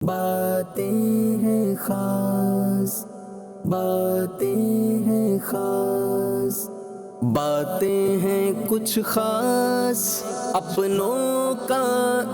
باتیں ہیں خاص، باتیں ہیں خاص، باتیں ہیں کچھ خاص، اپنوں کا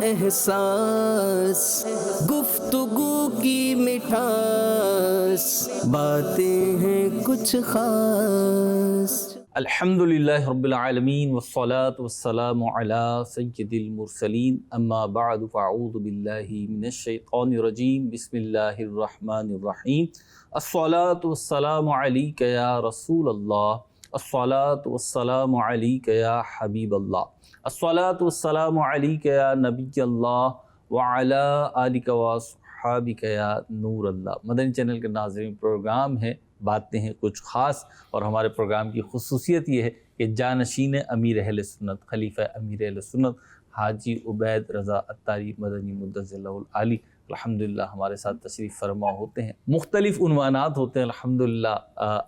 احساس، گفتگو کی مٹھاس، باتیں ہیں کچھ خاص۔ الحمدللہ رب العالمین والصلاة والسلام علی سید المرسلین، اما بعد فاعوذ باللہ من الشیطان الرجیم، بسم اللہ الرحمن الرحیم۔ الصلاة والسلام علیک یا رسول اللہ، الصلاة والسلام علیک یا حبیب اللہ، الصلاة والسلام علیک یا نبی اللہ وعلی آلک واصحابک یا نور اللہ۔ مدنی چینل کے ناظرین، پروگرام ہے باتیں ہیں کچھ خاص، اور ہمارے پروگرام کی خصوصیت یہ ہے کہ جانشین امیر اہل سنت، خلیفہ امیر اہل سنت حاجی عبید رضا عطاری مدنی مدظ اللہ العالی الحمدللہ ہمارے ساتھ تشریف فرما ہوتے ہیں۔ مختلف عنوانات ہوتے ہیں الحمدللہ۔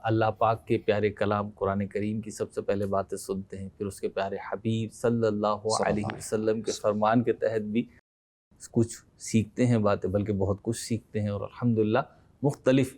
اللہ پاک کے پیارے کلام قرآن کریم کی سب سے پہلے باتیں سنتے ہیں، پھر اس کے پیارے حبیب صلی اللہ علیہ وسلم کے فرمان کے تحت بھی کچھ سیکھتے ہیں باتیں، بلکہ بہت کچھ سیکھتے ہیں، اور الحمدللہ مختلف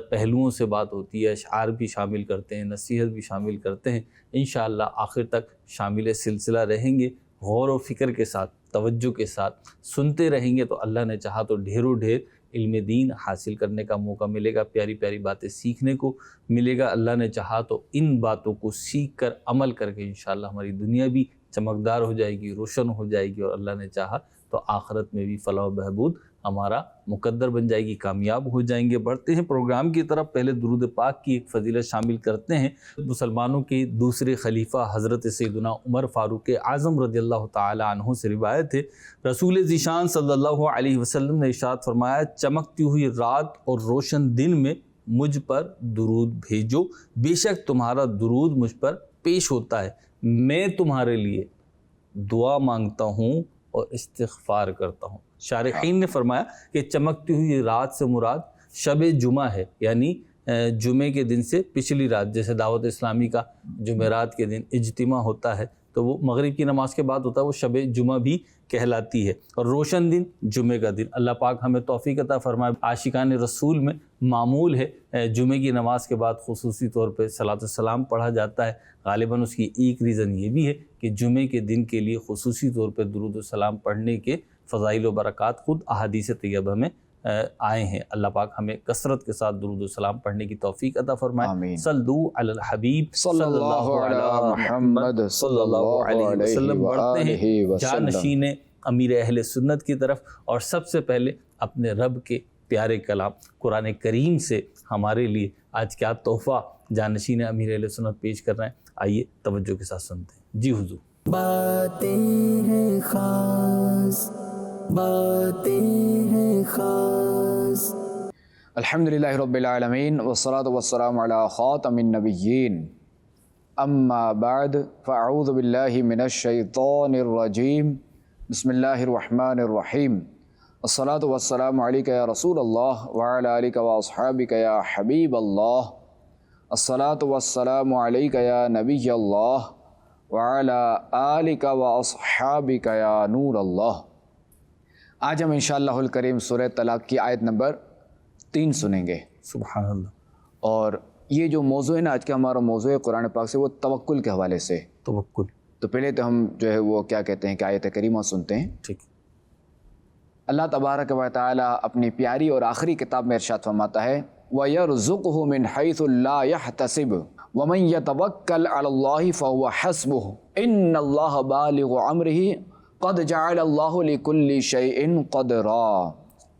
پہلوؤں سے بات ہوتی ہے، اشعار بھی شامل کرتے ہیں، نصیحت بھی شامل کرتے ہیں۔ انشاءاللہ آخر تک شامل سلسلہ رہیں گے، غور و فکر کے ساتھ، توجہ کے ساتھ سنتے رہیں گے تو اللہ نے چاہا تو ڈھیروں ڈھیر علم دین حاصل کرنے کا موقع ملے گا، پیاری پیاری باتیں سیکھنے کو ملے گا۔ اللہ نے چاہا تو ان باتوں کو سیکھ کر عمل کر کے انشاءاللہ ہماری دنیا بھی چمکدار ہو جائے گی، روشن ہو جائے گی، اور اللہ نے چاہا تو آخرت میں بھی فلاح و بہبود ہمارا مقدر بن جائے گی، کامیاب ہو جائیں گے۔ بڑھتے ہیں پروگرام کی طرف، پہلے درود پاک کی ایک فضیلت شامل کرتے ہیں۔ مسلمانوں کے دوسرے خلیفہ حضرت سیدنا عمر فاروق اعظم رضی اللہ تعالی عنہ سے روایت ہے، رسول ذیشان صلی اللہ علیہ وسلم نے ارشاد فرمایا، چمکتی ہوئی رات اور روشن دن میں مجھ پر درود بھیجو، بے شک تمہارا درود مجھ پر پیش ہوتا ہے، میں تمہارے لیے دعا مانگتا ہوں اور استغفار کرتا ہوں۔ شارحین نے فرمایا کہ چمکتی ہوئی رات سے مراد شب جمعہ ہے، یعنی جمعے کے دن سے پچھلی رات، جیسے دعوت اسلامی کا جمعرات کے دن اجتماع ہوتا ہے تو وہ مغرب کی نماز کے بعد ہوتا ہے، وہ شب جمعہ بھی کہلاتی ہے، اور روشن دن جمعے کا دن۔ اللہ پاک ہمیں توفیق عطا فرمائے۔ عاشقان رسول میں معمول ہے جمعے کی نماز کے بعد خصوصی طور پہ صلاۃ السلام پڑھا جاتا ہے۔ غالباً اس کی ایک ریزن یہ بھی ہے کہ جمعے کے دن کے لیے خصوصی طور پہ درود السلام پڑھنے کے فضائل و برکات خود احادیث طیبہ میں آئے ہیں۔ اللہ پاک ہمیں کثرت کے ساتھ درود السلام پڑھنے کی توفیق عطا فرمائے۔ صلو علی الحبیب صلی اللہ علی محمد صلی اللہ علیہ وسلم۔ بڑھتے ہیں جانشین امیر اہل سنت کی طرف، اور سب سے پہلے اپنے رب کے پیارے کلام قرآن کریم سے ہمارے لیے آج کیا تحفہ جانشین امیر اہل سنت پیش کر رہے ہیں، آئیے توجہ کے ساتھ سنتے ہیں۔ جی حضور۔ باتیں ہیں خاص، باتیں ہیں خاص۔ الحمدللہ رب العالمین والصلاة والسلام علی خاتم النبیین، اما بعد فاعوذ باللہ من الشیطان الرجیم، بسم اللہ الرحمن الرحیم۔ الصلاة والسلام علیک یا رسول اللہ وعلی آلک واصحابک یا حبیب اللہ، الصلاة والسلام علیک یا نبی اللہ وعلی آلک واصحابک یا نور اللہ۔ آج ہم انشاءاللہ الکریم سورہ طلاق کی آیت نمبر 3 سنیں گے۔ سبحان اللہ۔ اور یہ جو موضوع ہے نا آج کا ہمارا موضوع ہے قرآن پاک سے، وہ توکل کے حوالے سے۔ توکل۔ تو پہلے تو ہم جو ہے وہ کیا کہتے ہیں کہ آیت کریمہ سنتے ہیں۔ ٹھیک۔ اللہ تبارک و تعالی اپنی پیاری اور آخری کتاب میں ارشاد فرماتا ہے، وَيَرْزُقْهُ مِنْ حَيْثُ لَا يَحْتَسِبُ وَمَنْ يَتَوَكَّلْ عَلَى اللَّهِ فَهُوَ حَسْبُهُ إِنَّ اللَّهَ بَالِغُ أَمْرِهِ قَدْ جَعَلَ اللَّهُ لِكُلِّ شَيْءٍ قَدْرًا۔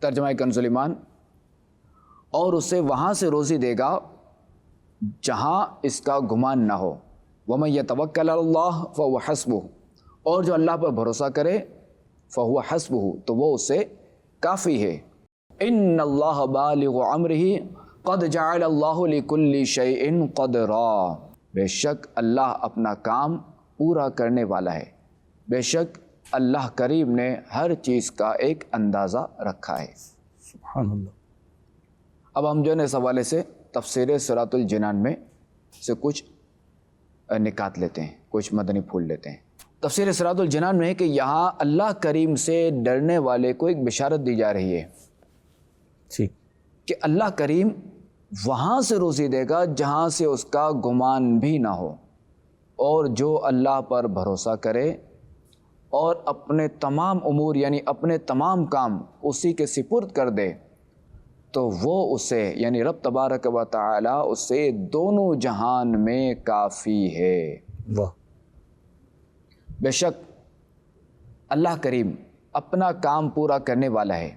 ترجمہ کنز الایمان، اور اسے وہاں سے روزی دے گا جہاں اس کا گمان نہ ہو، وَمَنْ يَتَوَكَّلْ عَلَى اللَّهِ فَهُوَ حَسْبُهُ، اور جو اللہ پر بھروسہ کرے فَهُوَ حَسْبُهُ، تو وہ اسے کافی ہے۔ إِنَّ اللَّهَ بَالِغُ أَمْرِهِ قَدْ جَعَلَ اللَّهُ لِكُلِّ شَيْءٍ قَدْرًا، بے شک اللہ اپنا کام پورا کرنے والا ہے، بے شک اللہ کریم نے ہر چیز کا ایک اندازہ رکھا ہے۔ سبحان اللہ۔ اب ہم جو ہے اس حوالے سے تفسیر صراط الجنان میں سے کچھ نکات لیتے ہیں، کچھ مدنی پھول لیتے ہیں۔ تفسیر صراط الجنان میں ہے کہ یہاں اللہ کریم سے ڈرنے والے کو ایک بشارت دی جا رہی ہے ٹھیک، کہ اللہ کریم وہاں سے روزی دے گا جہاں سے اس کا گمان بھی نہ ہو، اور جو اللہ پر بھروسہ کرے اور اپنے تمام امور یعنی اپنے تمام کام اسی کے سپرد کر دے تو وہ اسے یعنی رب تبارک و تعالی اسے دونوں جہان میں کافی ہے۔ واہ، بے شک اللہ کریم اپنا کام پورا کرنے والا ہے،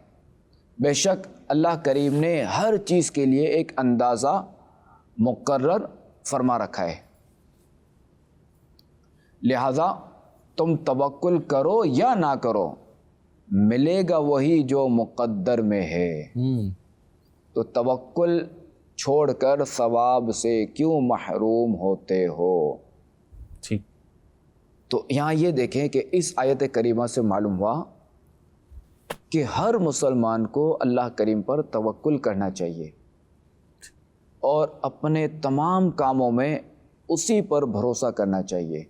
بے شک اللہ کریم نے ہر چیز کے لیے ایک اندازہ مقرر فرما رکھا ہے، لہذا تم توکل کرو یا نہ کرو ملے گا وہی جو مقدر میں ہے۔ تو توکل چھوڑ کر ثواب سے کیوں محروم ہوتے ہو؟ ٹھیک، تو یہاں یہ دیکھیں کہ اس آیت کریمہ سے معلوم ہوا کہ ہر مسلمان کو اللہ کریم پر توکل کرنا چاہیے اور اپنے تمام کاموں میں اسی پر بھروسہ کرنا چاہیے۔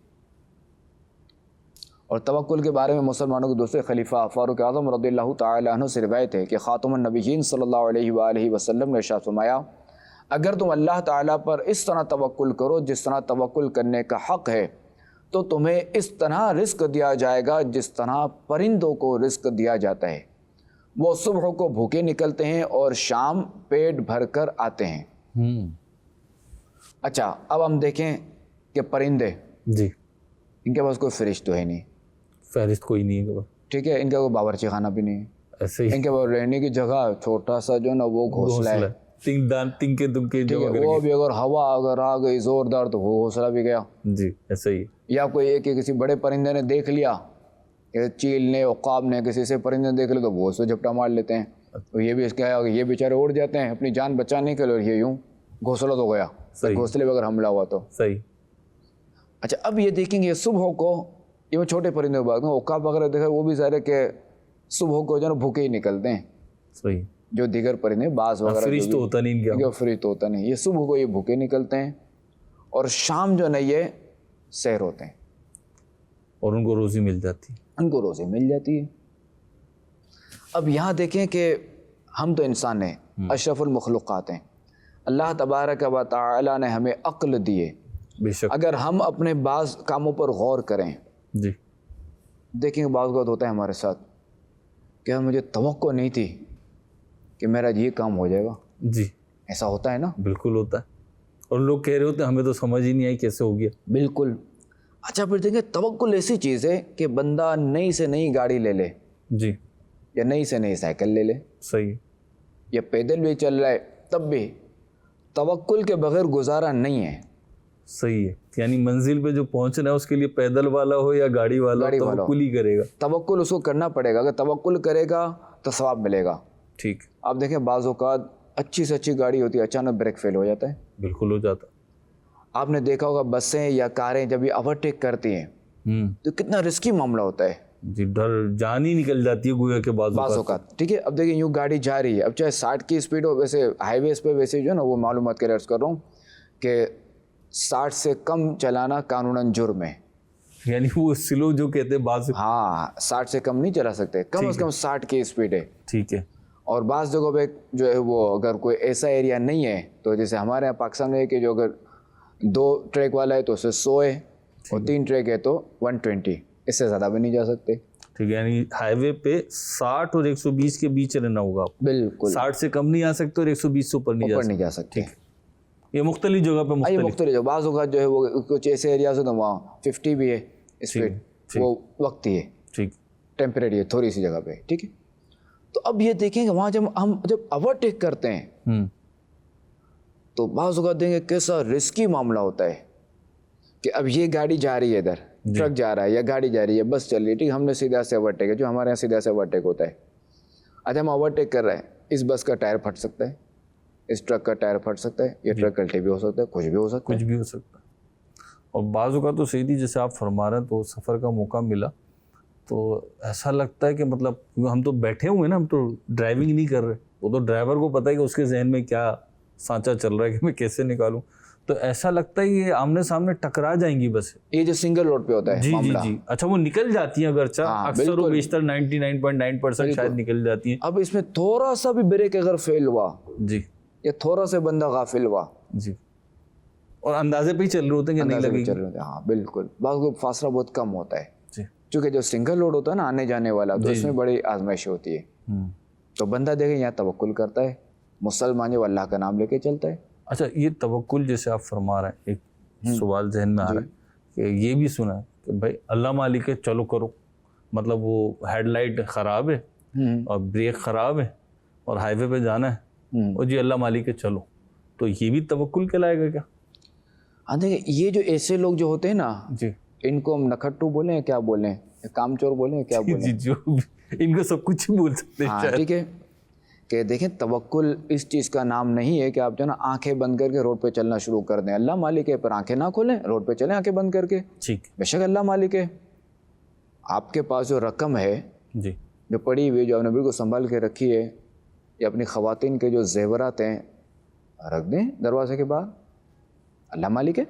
اور توکل کے بارے میں مسلمانوں کے دوسرے خلیفہ فاروق اعظم رضی اللہ تعالی عنہ سے روایت ہے کہ خاتم النبیین صلی اللہ علیہ وآلہ وسلم نے ارشاد فرمایا، اگر تم اللہ تعالیٰ پر اس طرح توکل کرو جس طرح توکل کرنے کا حق ہے تو تمہیں اس طرح رزق دیا جائے گا جس طرح پرندوں کو رزق دیا جاتا ہے، وہ صبح کو بھوکے نکلتے ہیں اور شام پیٹ بھر کر آتے ہیں۔ اچھا، اب ہم دیکھیں کہ پرندے، جی، ان کے پاس کوئی فرشت تو ہے نہیں، فہرست کوئی نہیں ہے، ٹھیک ہے، ان کا کوئی باورچی خانہ بھی نہیں ہے، ایسے ہی ان کے پاس رہنے کی جگہ چھوٹا سا جو نا وہ گھونسلہ ہے، تنکے ٹھیک ہے، وہ بھی اگر ہوا اگر آ گئی زوردار تو وہ گھونسلہ بھی گیا، جی ایسا ہی، یا کوئی ایک کسی بڑے پرندے نے دیکھ لیا، چیل نے عقاب نے کسی سے پرندے دیکھ لیا تو وہ اس کو جھپٹا مار لیتے ہیں، تو یہ بھی اس کا ہے، یہ بیچارے اڑ جاتے ہیں اپنی جان بچانے کے لیے، یہ یوں گھونسلہ تو گیا، گھونسلے پہ اگر حملہ ہوا تو صحیح۔ اچھا، اب یہ دیکھیں گے صبح کو، یہ میں چھوٹے پرندے کی بات کروں، عقاب وغیرہ دیکھا وہ بھی ظاہر ہے کہ صبح کو جو ہے نا بھوکے ہی نکلتے ہیں، صحیح، جو دیگر پرندے باز وغیرہ فریج تو ہوتا نہیں ان کے، فریج تو ہوتا نہیں، یہ صبح کو یہ بھوکے نکلتے ہیں اور شام جو نا یہ سیر ہوتے ہیں اور ان کو روزی مل جاتی ہے، ان کو روزی مل جاتی ہے۔ اب یہاں دیکھیں کہ ہم تو انسان ہیں، اشرف المخلوقات ہیں، اللہ تبارک و تعالی نے ہمیں عقل دی ہے، بے شک، اگر ہم اپنے بعض کاموں پر غور کریں، جی، دیکھیں کہ بعض اوقات ہوتا ہے ہمارے ساتھ کہ مجھے توقع نہیں تھی کہ میرا یہ کام ہو جائے گا، جی ایسا ہوتا ہے نا، بالکل ہوتا ہے، اور لوگ کہہ رہے ہوتے ہیں ہمیں تو سمجھ ہی نہیں آئی کیسے ہو گیا، بالکل۔ اچھا، پھر دیکھیں توکل ایسی چیز ہے کہ بندہ نئی سے نئی گاڑی لے لے جی یا نئی سے نئی سائیکل لے لے صحیح، یا پیدل بھی چل رہا ہے تب بھی توکل کے بغیر گزارا نہیں ہے، صحیح ہے، یعنی منزل پہ جو پہنچنا ہے اس کے لیے پیدل والا ہو یا گاڑی والا ہو توکل ہی کرے گا، توکل اس کو کرنا پڑے گا، اگر توکل کرے گا تو ثواب ملے گا۔ ٹھیک، آپ دیکھیں بعض اوقات اچھی سے اچھی گاڑی ہوتی ہے، اچانک بریک فیل ہو جاتا ہے، بالکل ہو جاتا، آپ نے دیکھا ہوگا بسیں یا کاریں جب یہ اوورٹیک کرتی ہیں تو کتنا رسکی معاملہ ہوتا ہے، جی ڈر جان ہی نکل جاتی ہے گویا کے بعض اوقات، ٹھیک ہے۔ اب دیکھیں یوں گاڑی جا رہی ہے، اب چاہے 60 کی اسپیڈ ہو، ویسے ہائی ویز پہ ویسے جو ہے نا وہ معلومات کے لیے عرض کر رہا ہوں کہ 60 سے کم چلانا قانوناً جرم ہے، یعنی وہ سلو جو کہتے ہیں بعض، ہاں 60 سے کم نہیں چلا سکتے، کم از کم 60 کی اسپیڈ ہے، ٹھیک ہے، اور بعض جگہوں پہ جو ہے وہ اگر کوئی ایسا ایریا نہیں ہے تو جیسے ہمارے یہاں پاکستان میں ہے کہ جو اگر 2 ٹریک والا ہے تو اسے 100 ہے اور 3 ٹریک ہے تو 120، اس سے زیادہ بھی نہیں جا سکتے، ٹھیک ہے، یعنی ہائی وے پہ 60 اور 120 کے بیچ رہنا ہوگا آپ، بالکل 60 سے کم نہیں آ سکتے اور 120 سے اوپر نہیں جا سکتے، یہ مختلف جگہ پہ یہ مختلف، بعض اوقات جو ہے وہ کچھ ایسے ایریاز ہیں تو وہاں 50 بھی ہے اسپیڈ، وہ وقتی ہے، ٹھیک، ٹیمپریری ہے تھوڑی سی جگہ پہ، ٹھیک ہے۔ تو اب یہ دیکھیں کہ وہاں جب اوورٹیک کرتے ہیں تو بعض اوقات دیکھیں کہ کیسا رسکی معاملہ ہوتا ہے کہ اب یہ گاڑی جا رہی ہے ادھر، ٹرک جا رہا ہے یا گاڑی جا رہی ہے، بس چل رہی ہے، ٹھیک، ہم نے سیدھا سے اوورٹیک ہے، جو ہمارے یہاں سیدھا سے اوورٹیک ہوتا ہے، اچھا ہم اوورٹیک کر رہے ہیں، اس بس کا ٹائر پھٹ سکتا ہے، اس ٹرک کا ٹائر پھٹ سکتا ہے، یہ ٹرک الٹی بھی ہو سکتا ہے، کچھ بھی ہو سکتا ہے، کچھ بھی ہو سکتا ہے، اور بعض اوقات تو سیدھی جیسے آپ فرما رہے ہیں تو سفر کا موقع ملا تو ایسا لگتا ہے کہ مطلب ہم تو بیٹھے ہوئے ہیں نا، ہم تو ڈرائیونگ نہیں کر رہے، وہ تو ڈرائیور کو پتہ ہے کہ اس کے ذہن میں کیا سانچہ چل رہا ہے کہ میں کیسے نکالوں، تو ایسا لگتا ہے یہ آمنے سامنے ٹکرا جائیں گی بس. یہ جو سنگل روڈ پہ ہوتا ہے جی جی معاملہ. جی. اچھا وہ نکل جاتی ہیں اگرچہ اکثر و بیشتر 99.9% شاید نکل جاتی ہیں. اب اس میں تھوڑا سا بھی بریک اگر فیل ہوا جی یا تھوڑا سا بندہ غافل ہوا جی اور اندازے پہ ہی چل رہے ہوتے ہیں کہ نہیں لگے گی. چل رہے ہوتے ہیں. ہاں بالکل. بعض کو فاصلہ بہت کم ہوتا ہے جی. چونکہ جو سنگل روڈ ہوتا ہے نا آنے جانے والا تو اس میں بڑی آزمائش ہوتی ہے. تو بندہ دیکھیں یہاں توکل کرتا ہے, مسلمان جو اللہ کا نام لے کے چلتا ہے. اچھا یہ توکل جیسے آپ فرما رہے ہیں, ایک سوال ذہن میں آ رہا ہے کہ یہ بھی سنا ہے کہ بھائی اللہ مالک ہے چلو کرو, مطلب وہ ہیڈ لائٹ خراب ہے اور بریک خراب ہے اور ہائی وے پہ جانا ہے اور جی اللہ مالک ہے چلو, تو یہ بھی توکل کہلائے گا کیا؟ ہاں دیکھیں یہ جو ایسے لوگ جو ہوتے ہیں نا جی ان کو ہم نکھٹو بولیں کیا بولیں, کام چور بولیں کیا بولیں, جی جو ان کو سب کچھ ہی بول سکتے ہیں. ہاں ٹھیک ہے کہ دیکھیں توکل اس چیز کا نام نہیں ہے کہ آپ جو ہے نا آنکھیں بند کر کے روڈ پہ چلنا شروع کر دیں. اللہ مالک ہے پر آنکھیں نہ کھولیں, روڈ پہ چلیں آنکھیں بند کر کے. ٹھیک بے شک اللہ مالک ہے. آپ کے پاس جو رقم ہے جی جو پڑی ہوئی جو آپ نے بالکل سنبھال کے رکھی ہے یا اپنی خواتین کے جو زیورات ہیں رکھ دیں دروازے کے باہر. اللہ مالک ہے,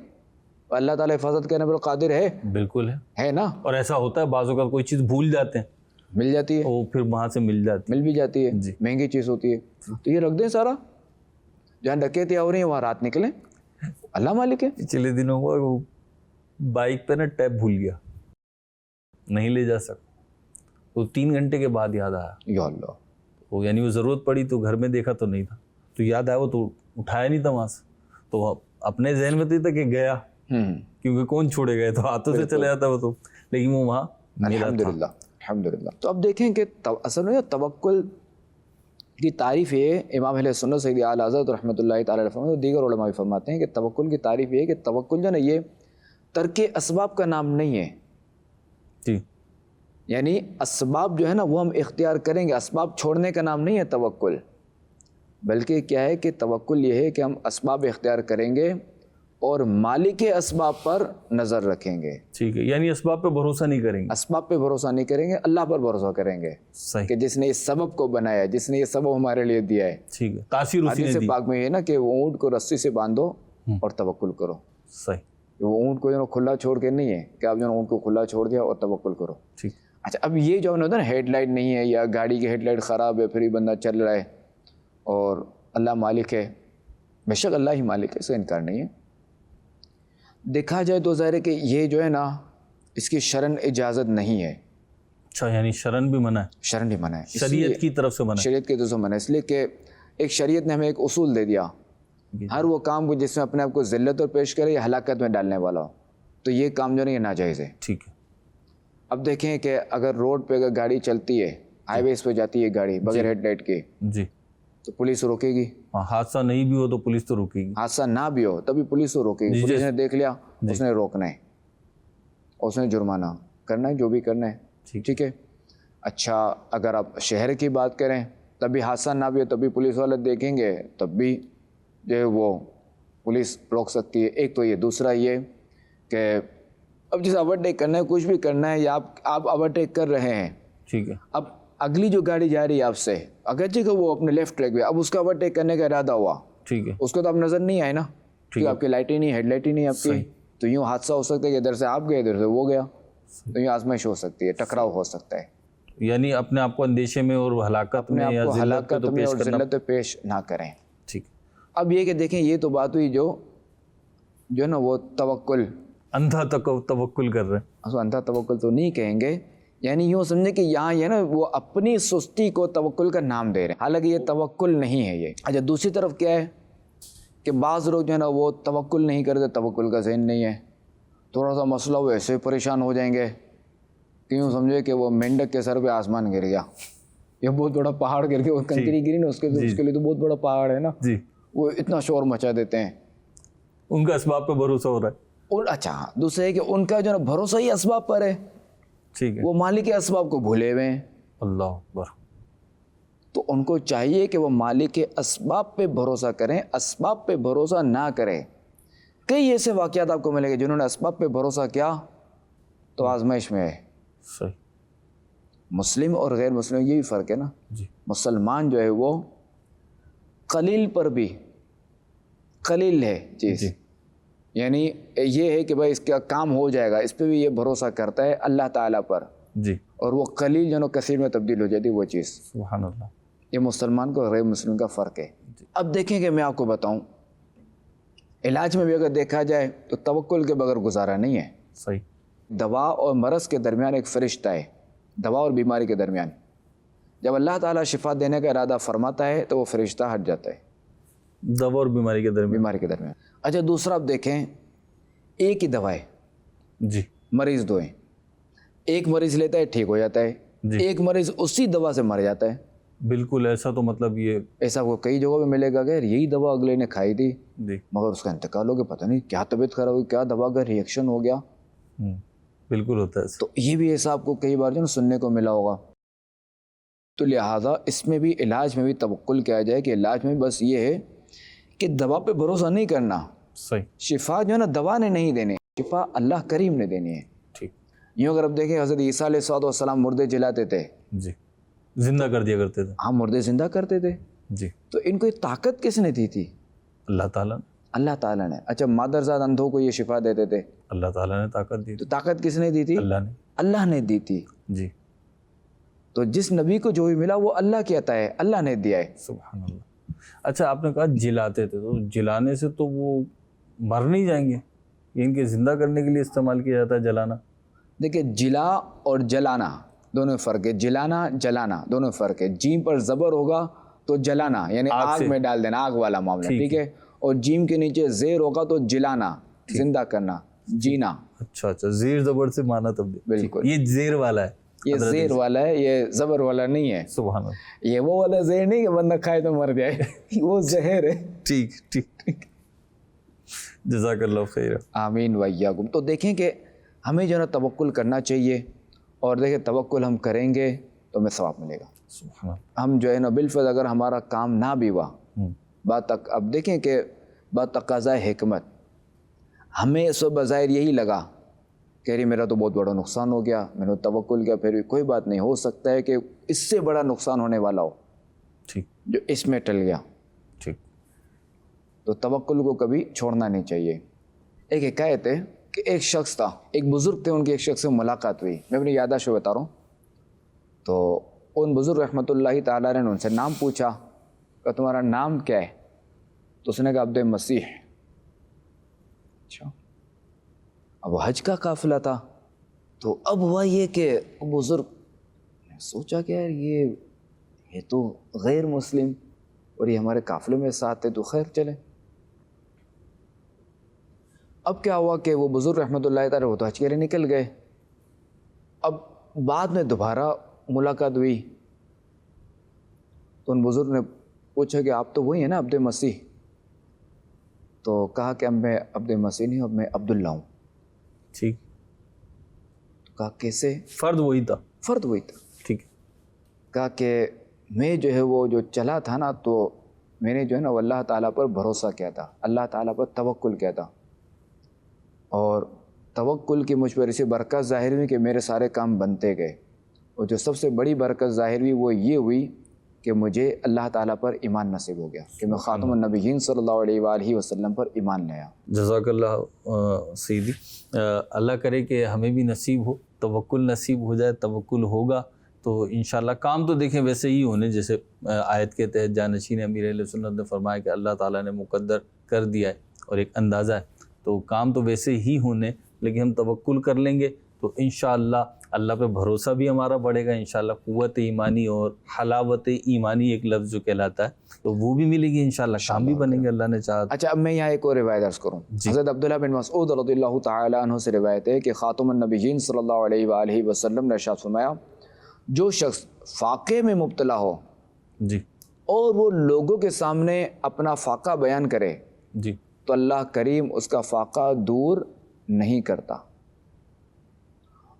اللہ تعالیٰ حفاظت کرنے پر قادر ہے. بالکل ہے نا. اور ایسا ہوتا ہے بعض اوقات کوئی چیز بھول جاتے ہیں مل جاتی ہے, وہ پھر وہاں سے مل بھی جاتی ہے جی. مہنگی چیز ہوتی ہے تو یہ رکھ دیں سارا, جہاں ڈکیتیاں ہو رہی ہیں وہاں رات نکلیں. اللہ مالک ہے. پچھلے دنوں ہوا وہ بائک پہ نا ٹیپ بھول گیا, نہیں لے جا سکتا, وہ 3 گھنٹے کے بعد یاد آیا. یا اللہ. وہ یعنی وہ ضرورت پڑی تو گھر میں دیکھا تو نہیں تھا, تو یاد آیا وہ تو اٹھایا نہیں تھا وہاں سے, تو وہ اپنے ذہن میں تو یہ تھا کہ گیا کیونکہ کون چھوڑے گئے, تو ہاتھوں سے چلے جاتا وہ تو, لیکن وہ وہاں الحمدللہ الحمدللہ. تو اب دیکھیں کہ اصل میں توکل کی تعریف یہ امام اہل سنت سید اعلیٰ حضرت رحمۃ اللہ تعالیٰ علیہ فرماتے ہیں, دیگر علماء بھی فرماتے ہیں کہ توکل کی تعریف یہ ہے کہ توکل جو ہے نا یہ ترک اسباب کا نام نہیں ہے. جی یعنی اسباب جو ہے نا وہ ہم اختیار کریں گے, اسباب چھوڑنے کا نام نہیں ہے توکل, بلکہ کیا ہے کہ توکل یہ ہے کہ ہم اسباب اختیار کریں گے اور مالک اسباب پر نظر رکھیں گے. ٹھیک ہے, یعنی اسباب پہ بھروسہ نہیں کریں گے. اسباب پہ بھروسہ نہیں کریں گے, اللہ پر بھروسہ کریں گے. صحیح. کہ جس نے اس سبب کو بنایا ہے, جس نے یہ سبب ہمارے لیے دیا ہے. ٹھیک ہے, تاثیر اسی نے دی. حدیث پاک میں یہ نا کہ وہ اونٹ کو رسی سے باندھو اور توکل کرو. صحیح. وہ اونٹ کو جو ہے کھلا چھوڑ کے نہیں ہے کہ آپ جو ہے اونٹ کو کھلا چھوڑ دیا اور توکل کرو. ٹھیک. اچھا اب یہ جو ہوتا ہے نا ہیڈ لائٹ نہیں ہے یا گاڑی کی ہیڈ لائٹ خراب ہے پھر یہ بندہ چل رہا ہے اور اللہ مالک ہے, بے شک اللہ ہی مالک ہے, اس کا انکار نہیں ہے. دیکھا جائے تو ظاہر ہے کہ یہ جو ہے نا اس کی شرعن اجازت نہیں ہے. اچھا یعنی شرعن بھی منع ہے. شرعن بھی منع ہے, شریعت کی طرف سے منع ہے. شریعت کی طرف سے منع ہے, اس لیے کہ ایک شریعت نے ہمیں ایک اصول دے دیا, ہر وہ کام کو جس میں اپنے آپ کو ذلت اور پیش کرے یا ہلاکت میں ڈالنے والا ہو تو یہ کام جو ہے یہ ناجائز ہے. ٹھیک ہے. اب دیکھیں کہ اگر روڈ پہ اگر گاڑی چلتی ہے, ہائی ویز پہ جاتی ہے گاڑی بغیر ہیڈ لائٹ کے, جی تو پولیس روکے گی. حادثہ نہیں بھی ہو تو پولیس تو روکے گی. حادثہ نہ بھی ہو تبھی پولیس تو روکے گی. پولیس نے دیکھ لیا, اس نے روکنا ہے, اس نے جرمانہ کرنا ہے, جو بھی کرنا ہے. ٹھیک ہے. اچھا اگر آپ شہر کی بات کریں تبھی حادثہ نہ بھی ہو تبھی پولیس والے دیکھیں گے, تب بھی جو ہے وہ پولیس روک سکتی ہے. ایک تو یہ, دوسرا یہ کہ اب جسے اوورٹیک کرنا ہے, کچھ بھی کرنا ہے, یا آپ اوورٹیک کر رہے ہیں, ٹھیک ہے, اب اگلی جو گاڑی جا رہی ہے آپ سے, اگرچہ کہ وہ اپنے لیفٹ ٹریک پہ, اب اس کا اوورٹیک کرنے کا ارادہ ہوا, ٹھیک ہے, اس کو تو آپ نظر نہیں آئے نا, کیونکہ آپ کی لائٹ ہی نہیں, ہیڈ لائٹ ہی نہیں آپ کی, تو یوں حادثہ ہو سکتا ہے کہ ادھر سے آپ گئے ادھر سے وہ گیا, تو یوں آزمائش ہو سکتی ہے, ٹکراؤ ہو سکتا ہے. یعنی اپنے آپ کو اندیشے میں اور ہلاکت میں یا ہلاکت میں اور ذلت پیش نہ کریں. ٹھیک. اب یہ کہ دیکھیں یہ تو بات ہوئی جو ہے نا وہ توکل, اندھا توکل کر رہے ہیں. اندھا توکل تو نہیں کہیں گے, یعنی یوں سمجھے کہ یہاں یہ نا وہ اپنی سستی کو توکل کا نام دے رہے ہیں, حالانکہ یہ توکل نہیں ہے یہ. اچھا دوسری طرف کیا ہے کہ بعض لوگ جو ہے نا وہ توکل نہیں کرتے, توکل کا ذہن نہیں ہے, تھوڑا سا مسئلہ وہ ایسے پریشان ہو جائیں گے کہ یوں سمجھے کہ وہ مینڈک کے سر پہ آسمان گر گیا, یہ بہت بڑا پہاڑ گر کے وہ کنکری گری نا, اس کے لیے تو بہت بڑا پہاڑ ہے نا, وہ اتنا شور مچا دیتے ہیں. ان کا اسباب پہ بھروسہ ہو رہا ہے. اچھا دوسرے ہے کہ ان کا جو ہے نا بھروسہ ہی اسباب پر ہے, ٹھیک ہے, وہ مالک اسباب کو بھولے ہوئے ہیں. اللہ اکبر. تو ان کو چاہیے کہ وہ مالک اسباب پہ بھروسہ کریں, اسباب پہ بھروسہ نہ کریں. کئی ایسے واقعات آپ کو ملیں گے جنہوں نے اسباب پہ بھروسہ کیا تو آزمائش میں ہے. صحیح. مسلم اور غیر مسلم یہی فرق ہے نا. جی. مسلمان جو ہے وہ قلیل پر بھی قلیل ہے چیز, یعنی یہ ہے کہ بھائی اس کا کام ہو جائے گا، اس پہ بھی یہ بھروسہ کرتا ہے اللہ تعالیٰ پر، جی، اور وہ قلیل جو ہے کثیر میں تبدیل ہو جاتی ہے وہ چیز۔ سبحان اللہ۔ یہ مسلمان کو غیر مسلم کا فرق ہے۔ اب دیکھیں کہ میں آپ کو بتاؤں، علاج میں بھی اگر دیکھا جائے تو توکل کے بغیر گزارا نہیں ہے۔ صحیح۔ دوا اور مرض کے درمیان ایک فرشتہ ہے، دوا اور بیماری کے درمیان۔ جب اللہ تعالیٰ شفا دینے کا ارادہ فرماتا ہے تو وہ فرشتہ ہٹ جاتا ہے دوا اور بیماری کے درمیان۔ بیماری کے درمیان۔ اچھا دوسرا آپ دیکھیں، ایک ہی دوا ہے، جی مریض دو ہیں، ایک مریض لیتا ہے ٹھیک ہو جاتا ہے، جی، ایک مریض اسی دوا سے مر جاتا ہے۔ بالکل ایسا تو مطلب یہ، ایسا کو کئی جگہوں پہ ملے گا کہ یہی دوا اگلے نے کھائی تھی جی، مگر اس کا انتقال ہو گیا، پتہ نہیں کیا طبیعت خراب ہوئی، کیا دوا کا ریئیکشن ہو گیا۔ بالکل ہوتا ہے ایسا۔ تو یہ بھی ایسا آپ کو کئی بار جو ہے سننے کو ملا ہوگا۔ تو لہٰذا اس میں بھی علاج میں بھی توکل کیا جائے کہ علاج میں بس یہ ہے کہ دوا پہ بھروسہ نہیں کرنا۔ صحیح، شفا جو ہے نا دوا نے نہیں دینی، شفا اللہ کریم نے دینی ہے۔ ٹھیک، یوں اگر آپ دیکھیں حضرت عیسیٰ علیہ السلام مردے جلاتے تھے، جی، زندہ کر دیا کرتے تھے، ہاں مردے زندہ کرتے تھے، جی، تو ان کو یہ طاقت کس نے دی تھی؟ اللہ تعالیٰ، اللہ تعالیٰ نے۔ اچھا مادرزاد اندھوں کو یہ شفا دیتے تھے، اللہ تعالیٰ نے طاقت دی، تو طاقت کس نے دی تھی؟ اللہ نے، اللہ نے دی تھی۔ جی، تو جس نبی کو جو بھی ملا وہ اللہ کی عطا ہے، اللہ نے دیا ہے۔ سبحان اللہ۔ اچھا آپ نے کہا جلاتے تھے، تو جلانے سے تو وہ مر نہیں جائیں گے؟ یہ ان کے زندہ کرنے کے لیے استعمال کیا جاتا ہے جلانا؟ دیکھیں جلا اور جلانا دونوں فرق ہے، جلانا جلانا دونوں فرق ہے۔ جیم پر زبر ہوگا تو جلانا یعنی آگ میں ڈال دینا، آگ والا معاملہ، ٹھیک ہے، اور جیم کے نیچے زیر ہوگا تو جلانا، زندہ کرنا، جینا۔ اچھا اچھا، زیر زبر سے مانا تبدیل، بالکل، یہ زیر والا ہے، یہ زیر والا ہے، یہ زبر والا نہیں ہے۔ سبحان اللہ۔ یہ وہ والا زہر نہیں کہ بندہ کھائے تو مر جائے، وہ زہر ہے۔ ٹھیک ٹھیک ٹھیک، جزاک اللہ خیر۔ آمین وإیاکم۔ تو دیکھیں کہ ہمیں جو ہے نا توکل کرنا چاہیے، اور دیکھیں توکل ہم کریں گے تو ہمیں ثواب ملے گا۔ سبحان اللہ۔ ہم جو ہے نا بالفعل اگر ہمارا کام نہ بھی ہوا، بات تک اب دیکھیں کہ بات تقاضۂ حکمت، ہمیں اس وقت بظاہر یہی لگا کہ ارے میرا تو بہت بڑا نقصان ہو گیا، میں نے توکل کیا، پھر بھی کوئی بات نہیں، ہو سکتا ہے کہ اس سے بڑا نقصان ہونے والا ہو ٹھیک جو اس میں ٹل گیا۔ ٹھیک، تو توکل کو کبھی چھوڑنا نہیں چاہیے۔ ایک حکایت ہے کہ ایک شخص تھا، ایک بزرگ تھے، ان کی ایک شخص سے ملاقات ہوئی، میں اپنی یادداشت بتا رہا ہوں۔ تو ان بزرگ رحمۃ اللہ تعالیٰ نے ان سے نام پوچھا کہ تمہارا نام کیا ہے؟ تو اس نے کہا عبد مسیح۔ اچھا، اب حج کا قافلہ تھا، تو اب ہوا یہ کہ بزرگ نے سوچا کہ یار یہ تو غیر مسلم اور یہ ہمارے قافلے میں ساتھ ہے، تو خیر چلے۔ اب کیا ہوا کہ وہ بزرگ رحمۃ اللہ تعالیٰ وہ تو حج کے لیے نکل گئے۔ اب بعد میں دوبارہ ملاقات ہوئی تو ان بزرگ نے پوچھا کہ آپ تو وہی ہیں نا عبد مسیح؟ تو کہا کہ اب میں عبد مسیح نہیں ہوں، اب میں عبداللہ ہوں۔ ٹھیک، تو کہا کیسے؟ فرد وہی تھا، فرد وہی تھا۔ ٹھیک، کہا کہ میں جو ہے وہ جو چلا تھا نا، تو میں نے جو ہے نا وہ اللہ تعالیٰ پر بھروسہ کیا تھا، اللہ تعالیٰ پر توکل کیا تھا، اور توکل کی مجھ پر اسی برکت ظاہر ہوئی کہ میرے سارے کام بنتے گئے، اور جو سب سے بڑی برکت ظاہر ہوئی وہ یہ ہوئی کہ مجھے اللہ تعالیٰ پر ایمان نصیب ہو گیا، کہ میں خاتم النبیین صلی اللہ علیہ وآلہ وسلم پر ایمان لایا۔ جزاک اللہ سیدی، اللہ کرے کہ ہمیں بھی نصیب ہو، توکل نصیب ہو جائے، توکل ہوگا تو انشاءاللہ کام تو دیکھیں ویسے ہی ہونے، جیسے آیت کے تحت جانشین امیر اہل سنت نے فرمایا کہ اللہ تعالیٰ نے مقدر کر دیا ہے اور ایک اندازہ ہے، تو کام تو ویسے ہی ہونے، لیکن ہم توکل کر لیں گے تو انشاءاللہ اللہ پہ بھروسہ بھی ہمارا بڑھے گا، انشاءاللہ قوت ایمانی اور حلاوت ایمانی ایک لفظ جو کہلاتا ہے تو وہ بھی ملے گی، انشاءاللہ کام بھی بنیں گے اللہ نے چاہا۔ اچھا اب میں یہاں ایک اور روایت عرض کروں، حضرت عبداللہ بن مسعود رضی اللہ تعالیٰ عنہ سے روایت ہے کہ خاتم النبیین صلی اللہ علیہ وآلہ وسلم نے ارشاد فرمایا، جو شخص فاقے میں مبتلا ہو جی، اور وہ لوگوں کے سامنے اپنا فاقہ بیان کرے جی، تو اللہ کریم اس کا فاقہ دور نہیں کرتا،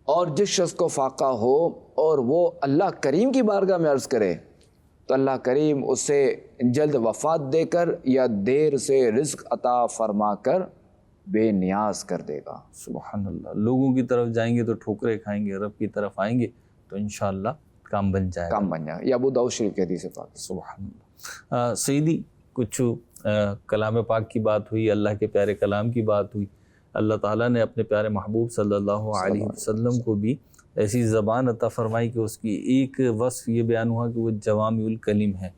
اور جس شخص کو فاقہ ہو اور وہ اللہ کریم کی بارگاہ میں عرض کرے تو اللہ کریم اسے جلد وفات دے کر یا دیر سے رزق عطا فرما کر بے نیاز کر دے گا۔ سبحان اللہ، لوگوں کی طرف جائیں گے تو ٹھوکریں کھائیں گے، رب کی طرف آئیں گے تو انشاءاللہ کام بن جائے گا، کام بن جائے گا۔ یہ ابو داؤد شریف کے حدیث پاک۔ سبحان اللہ۔ سیدی کچھ کلام پاک کی بات ہوئی، اللہ کے پیارے کلام کی بات ہوئی، اللہ تعالیٰ نے اپنے پیارے محبوب صلی اللہ علیہ وسلم کو بھی ایسی زبان عطا فرمائی کہ اس کی ایک وصف یہ بیان ہوا کہ وہ جوامع الکلم ہے۔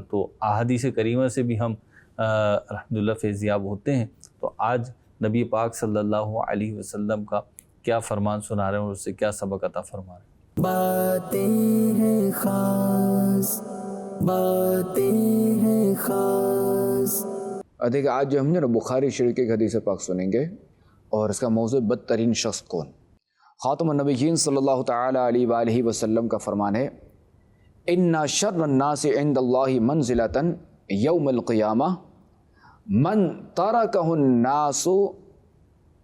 تو احادیث کریمہ سے بھی ہم الحمدللہ فیضیاب ہوتے ہیں۔ تو آج نبی پاک صلی اللہ علیہ وسلم کا کیا فرمان سنا رہے ہیں اور اس سے کیا سبق عطا فرما رہے ہیں؟ باتیں ہیں خاص، باتیں ہیں خاص۔ دیکھیں آج جو ہم نے بخاری شریف کی حدیث پاک سنیں گے اور اس کا موضوع بدترین شخص کون؟ خاتم النبیین صلی اللہ تعالی علیہ وآلہ وسلم کا فرمان ہے ان شر الناس عند اللہ منزلۃ یوم القیامہ من ترکہ الناس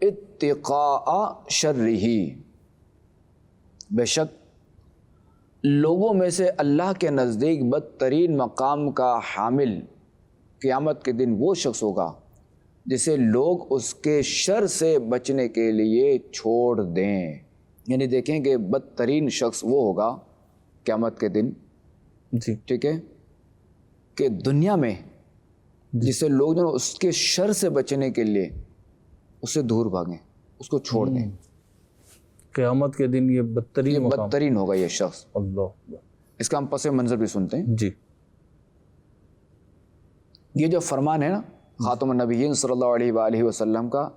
اتقاء شرہ۔ بے شک لوگوں میں سے اللہ کے نزدیک بدترین مقام کا حامل قیامت کے دن وہ شخص ہوگا جسے لوگ اس کے شر سے بچنے کے لیے چھوڑ دیں۔ یعنی دیکھیں کہ بدترین شخص وہ ہوگا قیامت کے دن، جی ٹھیک ہے، کہ دنیا میں جسے لوگ جو اس کے شر سے بچنے کے لیے اس سے دور بھاگیں، اس کو چھوڑ دیں۔ قیامت کے دن یہ بدترین مقام، بدترین ہوگا یہ شخص۔ اللہ، اس کا ہم پس منظر بھی سنتے ہیں۔ جی یہ جو فرمان ہے نا خاتم النبیین صلی اللہ علیہ وآلہ وسلم کا،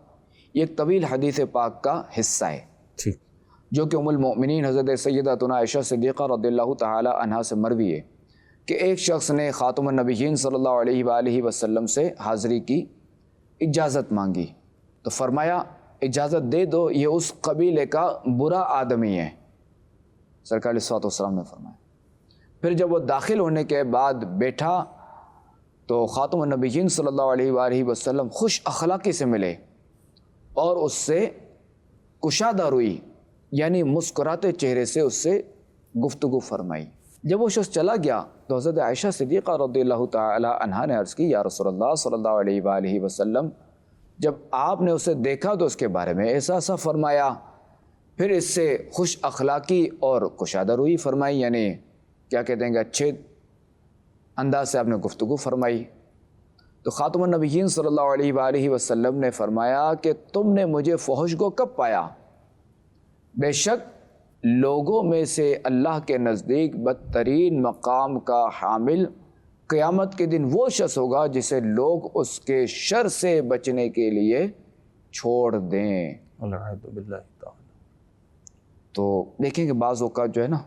یہ ایک طویل حدیث پاک کا حصہ ہے ٹھیک، جو کہ ام المؤمنین حضرت سیدتنا عائشہ صدیقہ رضی اللہ تعالی عنہا سے مروی ہے کہ ایک شخص نے خاتم النبیین صلی اللہ علیہ وآلہ وسلم سے حاضری کی اجازت مانگی تو فرمایا اجازت دے دو، یہ اس قبیلے کا برا آدمی ہے، سرکار علیہ الصلوۃ والسلام نے فرمایا۔ پھر جب وہ داخل ہونے کے بعد بیٹھا تو خاتم النبیین صلی اللہ علیہ وآلہ وسلم خوش اخلاقی سے ملے اور اس سے کشادہ روئی، یعنی مسکراتے چہرے سے اس سے گفتگو فرمائی۔ جب وہ شخص چلا گیا تو حضرت عائشہ صدیقہ رضی اللہ تعالی عنہا نے عرض کی یا رسول اللہ صلی اللہ علیہ وآلہ وسلم، جب آپ نے اسے دیکھا تو اس کے بارے میں ایسا ایسا فرمایا، پھر اس سے خوش اخلاقی اور کشادہ روئی فرمائی، یعنی کیا کہتے ہیں کہ اچھے انداز سے آپ نے گفتگو فرمائی۔ تو خاتم النبیین صلی اللہ علیہ وآلہ وسلم نے فرمایا کہ تم نے مجھے فحش گو کب پایا؟ بے شک لوگوں میں سے اللہ کے نزدیک بدترین مقام کا حامل قیامت کے دن وہ شخص ہوگا جسے لوگ اس کے شر سے بچنے کے لیے چھوڑ دیں۔ العیاذ باللہ تعالی۔ تو دیکھیں کہ بعض اوقات جو ہے نا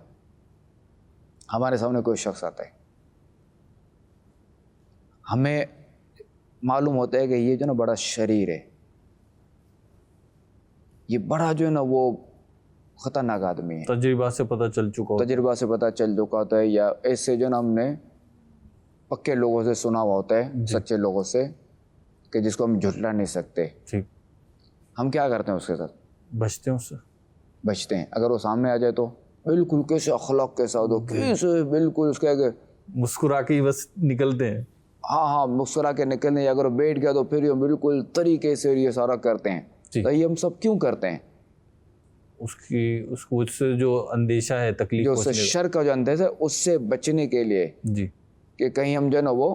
ہمارے سامنے کوئی شخص آتا ہے، ہمیں معلوم ہوتا ہے کہ یہ جو نا بڑا شریر ہے، یہ بڑا جو ہے نا وہ خطرناک آدمی ہے، تجربہ سے پتہ چل چکا ہوتا تجربہ سے پتہ چل چکا ہوتا ہے، یا ایسے جو نا ہم نے پکے لوگوں سے سنا ہوا ہوتا ہے، سچے لوگوں سے، کہ جس کو ہم جھٹلا نہیں سکتے۔ ٹھیک، ہم کیا کرتے ہیں اس کے ساتھ؟ بچتے ہیں اس سے، بچتے ہیں۔ اگر وہ سامنے آ جائے تو بالکل کیسے اخلاق کے ساتھ ہو، کیسے بالکل اس کے آگے مسکرا کے ہی بس نکلتے ہیں۔ ہاں مسکرا کے نکلنے، یا اگر وہ بیٹھ گیا تو پھر یہ بالکل طریقے سے یہ سارا کرتے ہیں۔ تو یہ ہم سب کیوں کرتے ہیں؟ اس کو اس سے جو اندیشہ ہے، تکلیف جو اس سے شر کا جو اندیشہ ہے اس سے بچنے کے لیے، جی، کہ کہیں ہم جو ہے نا وہ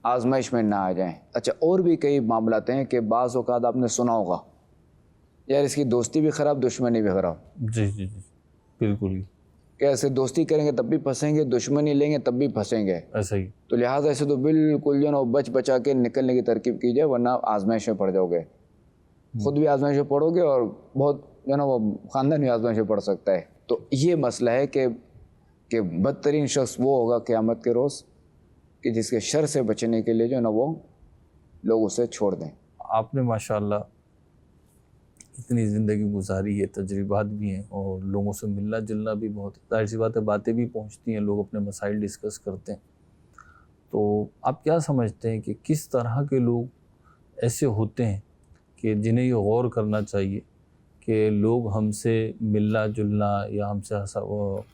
آزمائش میں نہ آ جائیں۔ اچھا، اور بھی کئی معاملات ہیں کہ بعض اوقات آپ نے سنا ہوگا یار اس کی دوستی بھی خراب، دشمنی بھی خراب۔ جی جی جی بالکل، کہ ایسے دوستی کریں گے تب بھی پھنسیں گے، دشمنی لیں گے تب بھی پھنسیں گے۔ ایسا ہی، تو لہٰذا ایسے تو بالکل جو ہے نا بچ بچا کے نکلنے کی ترکیب کیجیے، ورنہ آزمائش میں پڑ جاؤ گے، خود بھی آزمائش میں پڑو گے اور بہت جو ہے نا وہ خاندان بھی آزمائش میں پڑ سکتا ہے۔ تو یہ مسئلہ ہے کہ بدترین شخص وہ ہوگا قیامت کے روز کہ جس کے شر سے بچنے کے لیے جو ہے نا وہ لوگ اسے چھوڑ دیں۔ آپ نے ماشاءاللہ اتنی زندگی گزاری ہے، تجربات بھی ہیں اور لوگوں سے ملنا جلنا بھی بہت، ظاہر سی بات ہے باتیں بھی پہنچتی ہیں، لوگ اپنے مسائل ڈسکس کرتے ہیں۔ تو آپ کیا سمجھتے ہیں کہ کس طرح کے لوگ ایسے ہوتے ہیں کہ جنہیں یہ غور کرنا چاہیے کہ لوگ ہم سے ملنا جلنا یا ہم سے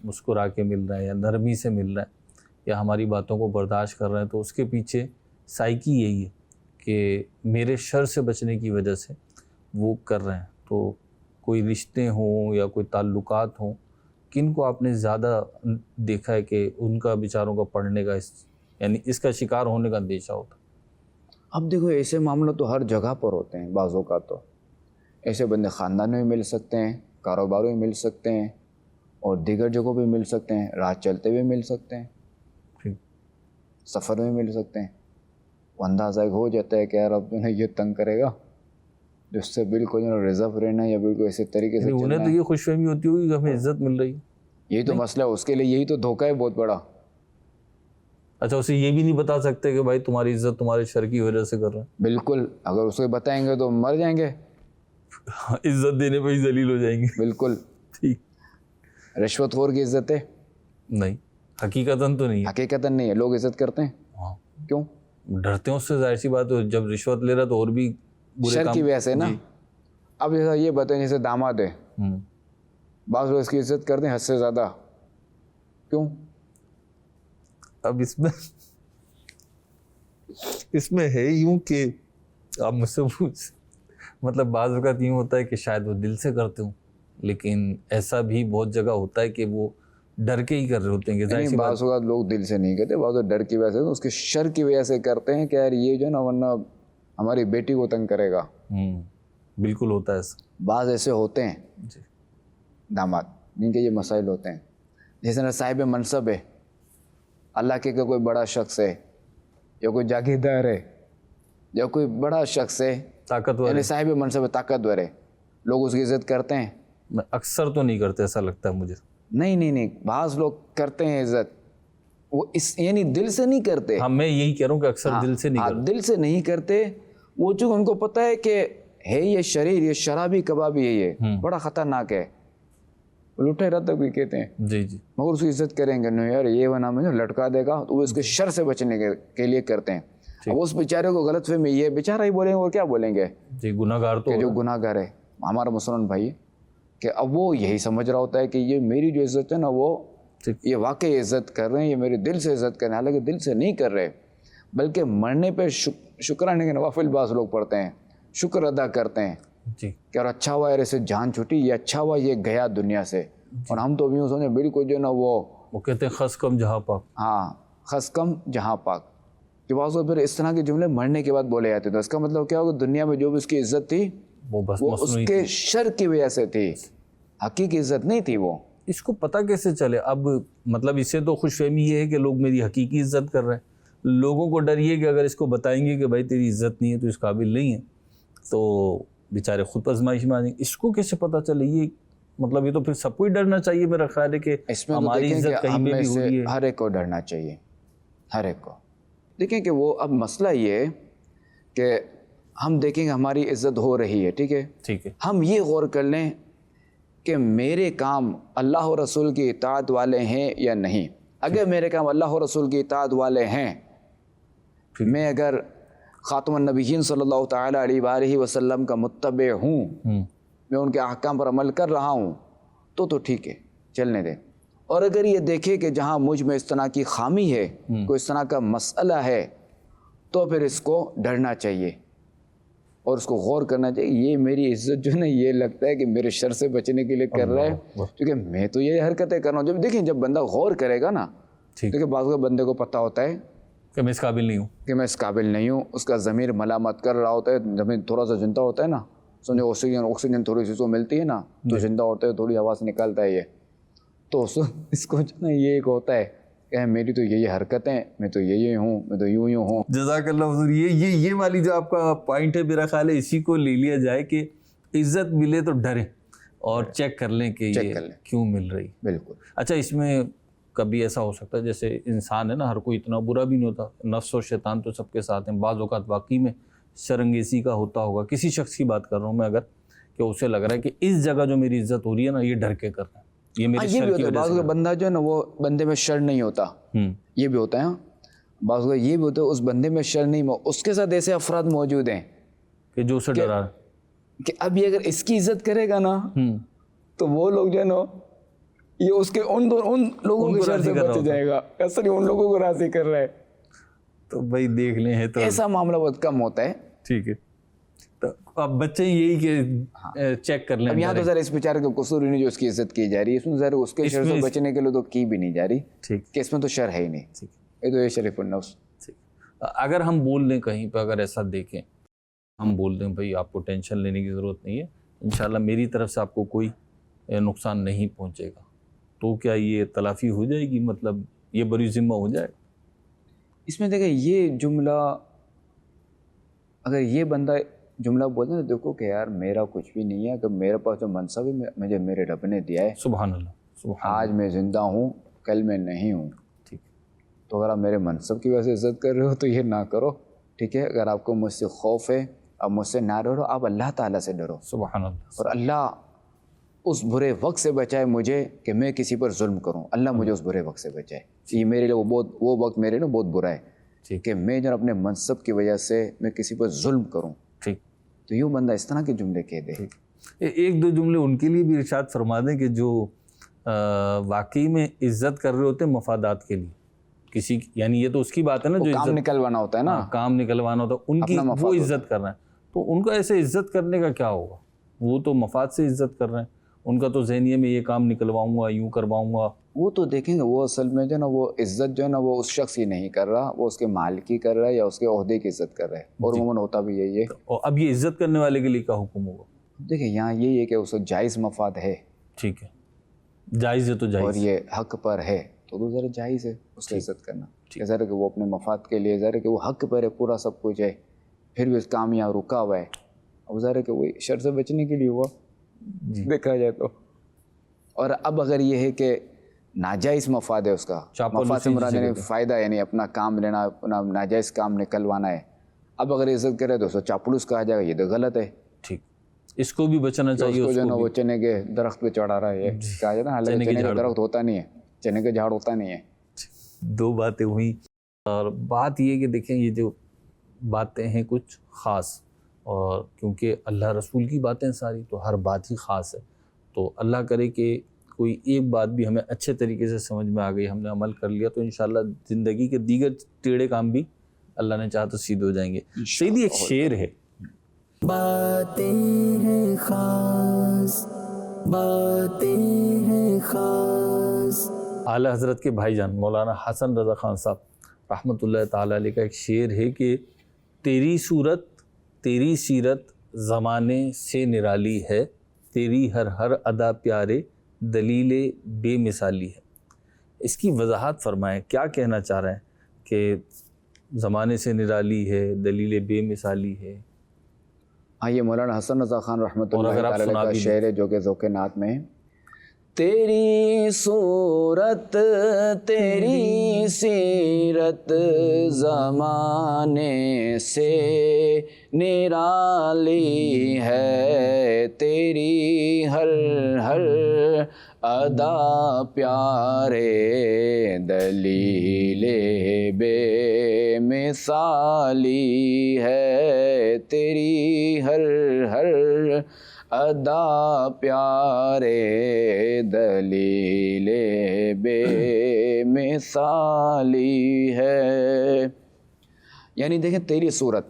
مسکرا کے مل رہے ہیں یا نرمی سے مل رہے ہیں یا ہماری باتوں کو برداشت کر رہے ہیں، تو اس کے پیچھے سائیکی یہی ہے کہ میرے شر سے بچنے کی وجہ سے وہ کر رہے ہیں۔ تو کوئی رشتے ہوں یا کوئی تعلقات ہوں، کن کو آپ نے زیادہ دیکھا ہے کہ ان کا بیچاروں کا پڑھنے کا یعنی اس کا شکار ہونے کا اندیشہ ہوتا؟ اب دیکھو ایسے معاملہ تو ہر جگہ پر ہوتے ہیں، بعض اوقات تو ایسے بندے خاندان میں مل سکتے ہیں، کاروباروں میں مل سکتے ہیں، اور دیگر جگہوں پہ مل سکتے ہیں، راہ چلتے ہوئے مل سکتے ہیں، سفر میں مل سکتے ہیں. وہ اندازہ ہو جاتا ہے کہ یار اب جو ہے یہ تنگ کرے گا، جس سے بالکل جو ہے ریزرو رہنا ہے یا بالکل ایسے طریقے سے انہیں تو یہ خوش فہمی ہوتی ہوگی کہ ہمیں عزت مل رہی ہے. یہی تو مسئلہ ہے اس کے لیے، یہی تو دھوکہ ہے بہت بڑا. اچھا اسے یہ بھی نہیں بتا سکتے کہ بھائی تمہاری عزت تمہارے شر کی وجہ سے کر رہے ہیں. بالکل، اگر اسے بتائیں گے تو مر جائیں گے، عزت دینے پہ ہی ذلیل ہو جائیں گے. بالکل. ٹھیک. رشوت خور کی عزت ہے؟ نہیں، حقیقتاً تو نہیں ہے. حقیقتاً نہیں ہے. لوگ عزت کرتے ہیں. ہاں. کیوں؟ ڈرتے ہیں اس سے، ظاہر سی بات ہے. جب رشوت لے رہا تو اور بھی برے شر کام کی وجہ سے نا. جی. اب جیسا یہ بتائیں جیسے داماد ہے، بعض لوگ اس کی عزت کرتے ہیں حد سے زیادہ. کیوں؟ اب اس میں ہے یوں کہ آپ مجھ سے پوچھ، مطلب بعض اوقات یوں ہوتا ہے کہ شاید وہ دل سے کرتے ہوں، لیکن ایسا بھی بہت جگہ ہوتا ہے کہ وہ ڈر کے ہی کر رہے ہوتے ہیں. کہ ظاہر سی بعض اوقات لوگ دل سے نہیں کرتے، بعض ڈر کی وجہ سے، اس کے شر کی وجہ سے کرتے ہیں کہ یار یہ جو ہے نا ورنہ ہماری بیٹی کو تنگ کرے گا. بالکل ہوتا ہے ایسا. بعض ایسے ہوتے ہیں جی. داماد جن کے یہ مسائل ہوتے ہیں. جس طرح صاحب منصب ہے، اللہ کے کوئی بڑا شخص ہے یا کوئی جاگیردار ہے یا کوئی بڑا شخص ہے، طاقتور یعنی صاحب منصب ہے، طاقتور ہے، لوگ اس کی عزت کرتے ہیں. اکثر تو نہیں کرتے، ایسا لگتا ہے مجھے. نہیں، بعض لوگ کرتے ہیں عزت، وہ یعنی دل سے نہیں کرتے. ہاں میں یہی کہہ رہا ہوں کہ اکثر دل سے نہیں کرتے. دل سے نہیں کرتے. وہ چونکہ ان کو پتہ ہے کہ ہے یہ شریر، یہ شرابی کبابی ہے، یہ بڑا خطرناک ہے، لٹے رہتا کوئی کہتے ہیں. جی جی. مگر اس کی عزت کریں گے نہیں یار یہ بنا مجھے لٹکا دے گا، تو وہ اس کے شر سے بچنے کے لیے کرتے ہیں. اب اس بیچارے کو غلط فہمی یہ بیچارہ ہی بولیں گے، وہ کیا بولیں گے جی گناہ گار تو کہ جو گناہ گار ہے ہمارا مسلمان بھائی، کہ اب وہ یہی سمجھ رہا ہوتا ہے کہ یہ میری جو عزت ہے نا وہ یہ واقعی عزت کر رہے ہیں، یہ میرے دل سے عزت کر رہے ہیں. حالانکہ دل سے نہیں کر رہے، بلکہ مرنے پہ شکرانے کے نوافل بعض لوگ پڑھتے ہیں، شکر ادا کرتے ہیں جی کہ یار اچھا ہوا یار اسے جان چھوٹی، یہ اچھا ہوا یہ گیا دنیا سے. اور ہم تو یوں سمجھے بالکل جو ہے نا وہ کہتے ہیں خس کم جہاں پاک. ہاں خس کم جہاں پاک. کہ بعض پھر اس طرح کے جملے مرنے کے بعد بولے جاتے تھے. اس کا مطلب کیا ہوگا، دنیا میں جو بھی اس کی عزت تھی وہ بس وہ اس کے شر کی وجہ سے تھی، حقیقی عزت نہیں تھی وہ. اس کو پتہ کیسے چلے؟ اب مطلب اس سے تو خوش فہمی یہ ہے کہ لوگ میری حقیقی عزت کر رہے ہیں. لوگوں کو ڈر یہ کہ اگر اس کو بتائیں گے کہ بھائی تیری عزت نہیں ہے، تو اس قابل نہیں ہے، تو بیچارے خود آزمائش میں آ جائیں گے. اس کو کیسے پتہ چلے؟ یہ مطلب یہ تو پھر سب کو ہی ڈرنا چاہیے میرا خیال ہے کہ ہماری عزت کہیں پہ بھی ہو رہی ہے. ہر ایک کو ڈرنا چاہیے، ہر ایک کو. دیکھیں کہ وہ اب مسئلہ یہ ہے کہ ہم دیکھیں کہ ہماری عزت ہو رہی ہے، ٹھیک ہے، ٹھیک ہے. ہم یہ غور کر لیں کہ میرے کام اللہ و رسول کی اطاعت والے ہیں یا نہیں. اگر میرے کام اللہ و رسول کی اطاعت والے ہیں، میں اگر خاتم النبیین صلی اللہ تعالیٰ علیہ وآلہ وسلم کا متبع ہوں، میں ان کے احکام پر عمل کر رہا ہوں، تو ٹھیک ہے، چلنے دیں. اور اگر یہ دیکھے کہ جہاں مجھ میں اس طرح کی خامی ہے، کوئی اس طرح کا مسئلہ ہے، تو پھر اس کو ڈرنا چاہیے اور اس کو غور کرنا چاہیے. یہ میری عزت جو ہے نا، یہ لگتا ہے کہ میرے شر سے بچنے کے لیے کر رہا ہے، کیونکہ میں تو یہ حرکتیں کر رہا ہوں. جب دیکھیں جب بندہ غور کرے گا نا، دیکھیں بعض کا بندے کو پتہ ہوتا ہے کہ میں اس قابل نہیں ہوں، اس قابل نہیں ہوں. اس کا ضمیر ملامت کر رہا ہوتا ہے. ضمیر تھوڑا سا زندہ ہوتا ہے نا، سمجھو آکسیجن تھوڑی سی اس کو ملتی ہے نا تو زندہ ہوتا ہے، تھوڑی آواز نکالتا ہے یہ. تو اس کو جو نا یہ ایک ہوتا ہے کہ میری تو یہی حرکتیں، میں تو یہی ہوں، میں تو یوں ہوں. جزاک اللہ حضور. یہ والی جو آپ کا پوائنٹ ہے میرا خیال ہے اسی کو لے لیا جائے کہ عزت ملے تو ڈریں اور چیک کر لیں کہ یہ کیوں مل رہی. بالکل. اچھا اس میں کبھی ایسا ہو سکتا ہے جیسے انسان ہے نا، ہر کوئی اتنا برا بھی نہیں ہوتا، نفس اور شیطان تو سب کے ساتھ ہیں. بعض اوقات واقعی میں شرنگیزی کا ہوتا ہوگا. کسی شخص کی بات کر رہا ہوں میں، اگر کہ اسے لگ رہا ہے کہ اس جگہ جو میری عزت ہو رہی ہے نا، یہ ڈر کے کر رہا ہے، یہ میرے شر کی وجہ سے. بندہ جو ہے نا وہ بندے میں شر نہیں ہوتا، یہ بھی ہوتا ہے. بعض اوقات یہ بھی ہوتا ہے اس بندے میں شر نہیں، اس کے ساتھ ایسے افراد موجود ہیں کہ جو اسے ڈرا کہ اب یہ اگر اس کی عزت کرے گا نا تو وہ لوگ جو ہے نا یہ اس کے ان لوگوں کے شر سے بچ جائے گا. اصل ان لوگوں کو راضی کر رہا ہے. تو بھائی دیکھ لیں ہے تو ایسا معاملہ بہت کم ہوتا ہے. ٹھیک ہے. تو اب بچے یہی کہ چیک کر لیں. اب یہاں تو ذرا اس بیچارے کا قصور ہی نہیں جو اس کی عزت کی جا رہی ہے، اس میں ذرا اس کے شر سے بچنے کے لیے تو کی بھی نہیں جا رہی، ٹھیک کہ اس میں تو شر ہے ہی نہیں. یہ تو یہ شریف النفس. اگر ہم بول دیں کہیں پہ، اگر ایسا دیکھیں ہم بول دیں بھائی آپ کو ٹینشن لینے کی ضرورت نہیں ہے، انشاءاللہ میری طرف سے آپ کو کوئی نقصان نہیں پہنچے گا، تو کیا یہ تلافی ہو جائے گی؟ مطلب یہ بری ذمہ ہو جائے گا؟ اس میں دیکھیں یہ جملہ اگر یہ بندہ جملہ بولتے ہیں تو دیکھو کہ یار میرا کچھ بھی نہیں ہے، کہ میرے پاس جو منصب ہے مجھے میرے رب نے دیا ہے، سبحان اللہ، سبحان آج میں زندہ ہوں کل میں نہیں ہوں، ٹھیک، تو اگر آپ میرے منصب کی وجہ سے عزت کر رہے ہو تو یہ نہ کرو، ٹھیک ہے؟ اگر آپ کو مجھ سے خوف ہے، اب مجھ سے نہ ڈرو، آپ اللہ تعالیٰ سے ڈرو، سبحان اللہ، اور اللہ اس برے وقت سے بچائے مجھے کہ میں کسی پر ظلم کروں، اللہ مجھے اس برے وقت سے بچائے، یہ میرے لیے وہ وقت میرے لیے بہت برا ہے کہ میں جو اپنے منصب کی وجہ سے میں کسی پر ظلم کروں، ٹھیک، تو یوں بندہ اس طرح کے جملے کہہ دے۔ ایک دو جملے ان کے لیے بھی ارشاد فرما دیں کہ جو واقعی میں عزت کر رہے ہوتے ہیں مفادات کے لیے کسی، یعنی یہ تو اس کی بات ہے نا جو کام نکلوانا ہوتا ہے نا، کام نکلوانا ہوتا ہے، ان کی وہ عزت کر رہے ہیں، تو ان کا ایسے عزت کرنے کا کیا ہوگا؟ وہ تو مفاد سے عزت کر رہے ہیں، ان کا تو ذہنیے میں یہ کام نکلواؤں گا، یوں کرواؤں گا، وہ تو دیکھیں گے وہ اصل میں جو ہے نا وہ عزت جو ہے نا وہ اس شخص کی نہیں کر رہا، وہ اس کے مال کی کر رہا ہے یا اس کے عہدے کی عزت کر رہا ہے، اور عموماً ہوتا بھی یہی ہے۔ اور اب یہ عزت کرنے والے کے لیے کیا حکم ہوگا؟ دیکھیں یہاں یہی ہے کہ اس کو جائز مفاد ہے، ٹھیک ہے، جائز ہے تو جائز، اور یہ حق پر ہے تو ذرا جائز ہے اس کی عزت کرنا، ذرا کہ وہ اپنے مفاد کے لیے، ذرا کہ وہ حق پر ہے پورا سب کچھ ہے، پھر بھی اس کام یہاں رکا ہوا ہے، اب ذرا کہ وہ شر سے بچنے کے لیے ہوا دیکھا جائے تو۔ اور اب اگر یہ ہے کہ ناجائز مفاد ہے اس کا، مفاد سے مراد یعنی فائدہ، یعنی اپنا کام لینا، اپنا ناجائز کام نکلوانا ہے، اب اگر عزت کرے تو اس کو چاپلوس کہا جائے گا، یہ تو غلط ہے، ٹھیک، اس کو بھی بچنا چاہیے، اس کو جو ہے نا وہ چنے کے درخت پہ چڑھا رہا ہے، کہا جاتا ہے حالانکہ چنے کا درخت ہوتا نہیں ہے، چنے کا جھاڑ ہوتا نہیں ہے۔ دو باتیں ہوئیں، اور بات یہ کہ دیکھیں یہ جو باتیں ہیں کچھ خاص، اور کیونکہ اللہ رسول کی باتیں ساری تو ہر بات ہی خاص ہے، تو اللہ کرے کہ کوئی ایک بات بھی ہمیں اچھے طریقے سے سمجھ میں آ گئی، ہم نے عمل کر لیا، تو انشاءاللہ زندگی کے دیگر ٹیڑھے کام بھی اللہ نے چاہا تو سیدھے ہو جائیں گے۔ سیدھی ایک شعر ہے، باتیں ہیں خاص، باتیں ہیں خاص، اعلیٰ حضرت کے بھائی جان مولانا حسن رضا خان صاحب رحمۃ اللہ تعالیٰ علیہ کا ایک شعر ہے کہ تیری صورت تیری سیرت زمانے سے نرالی ہے، تیری ہر ادا پیارے دلیل بے مثالی ہے۔ اس کی وضاحت فرمائیں، کیا کہنا چاہ رہے ہیں کہ زمانے سے نرالی ہے، دلیل بے مثالی ہے؟ ہاں یہ مولانا حسن رضا خان رحمۃ اللہ تعالی علیہ کا شعر ہے جو کہ ذوق نعت میں ہے۔ تیری صورت تیری سیرت زمانے سے نرالی ہے، تیری ہر ادا پیارے دلیل بے مثالی ہے، تیری ہر ادا پیارے دلیل بے مثالی ہے۔ یعنی دیکھیں تیری صورت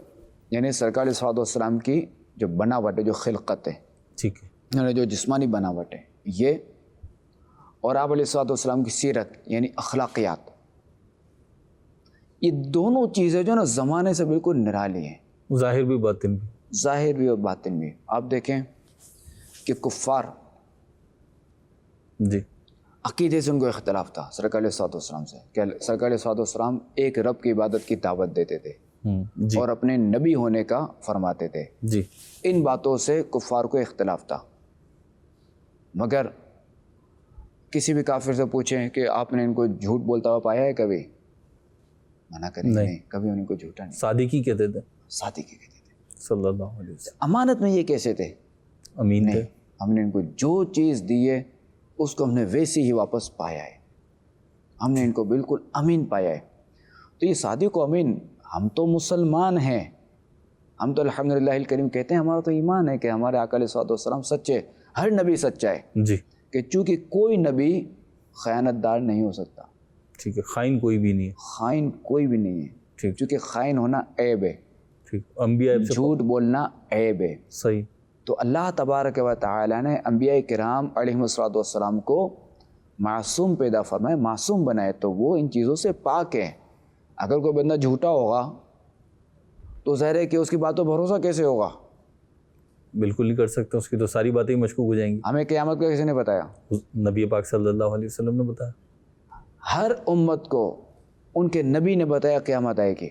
یعنی سرکار صلی اللہ علیہ وسلم کی جو بناوٹ ہے، جو خلقت ہے، ٹھیک ہے، یعنی جو جسمانی بناوٹ ہے یہ، اور آپ علیہ السلام کی سیرت یعنی اخلاقیات، یہ دونوں چیزیں جو نا زمانے سے بالکل نرالی ہیں، ظاہر بھی باطن بھی، ظاہر بھی اور باطن بھی۔ آپ دیکھیں کہ کفار جی عقیدے سے ان کو اختلاف تھا سرکار علیہ السلام سے، کہ سرکار علیہ السلام ایک رب کی عبادت کی دعوت دیتے تھے جی، اور اپنے نبی ہونے کا فرماتے تھے، جی، ان باتوں سے کفار کو اختلاف تھا، مگر کسی بھی کافر سے پوچھیں کہ آپ نے ان کو جھوٹ بولتا ہوا پایا ہے کبھی؟ منع کریں گے نہیں، کبھی ان کو جھوٹا نہیں، صادقی کہتے تھے، صادقی کہتے تھے۔ صلی اللہ علیہ وسلم، امانت میں یہ کیسے تھے؟ امین تھے، نہیں، ہم نے ان کو جو چیز دی ہے اس کو ہم نے ویسے ہی واپس پایا ہے، ہم نے ان کو بالکل امین پایا ہے۔ تو یہ صادق و امین، ہم تو مسلمان ہیں، ہم تو الحمدللہ الکریم کہتے ہیں، ہمارا تو ایمان ہے کہ ہمارے آقا علیہ السلام سچے، ہر نبی سچا ہے، جی، کہ چونکہ کوئی نبی خیانت دار نہیں ہو سکتا، ٹھیک ہے، خائن کوئی بھی نہیں ہے، خائن کوئی بھی نہیں ہے، ٹھیک، چونکہ خائن ہونا عیب ہے، ٹھیک، انبیاء سے جھوٹ بولنا عیب ہے۔ صحیح، تو اللہ تبارک و تعالی نے انبیاء کرام علیہ السلام کو معصوم پیدا فرمائے، معصوم بنائے، تو وہ ان چیزوں سے پاک ہیں۔ اگر کوئی بندہ جھوٹا ہوگا تو ظاہر ہے کہ اس کی بات پر بھروسہ کیسے ہوگا؟ بالکل نہیں کر سکتے، اس کی تو ساری باتیں مشکوک ہو جائیں گی۔ ہمیں قیامت کا کسی نے بتایا؟ نبی پاک صلی اللہ علیہ وسلم نے بتایا۔ ہر امت کو ان کے نبی نے بتایا قیامت آئے گی،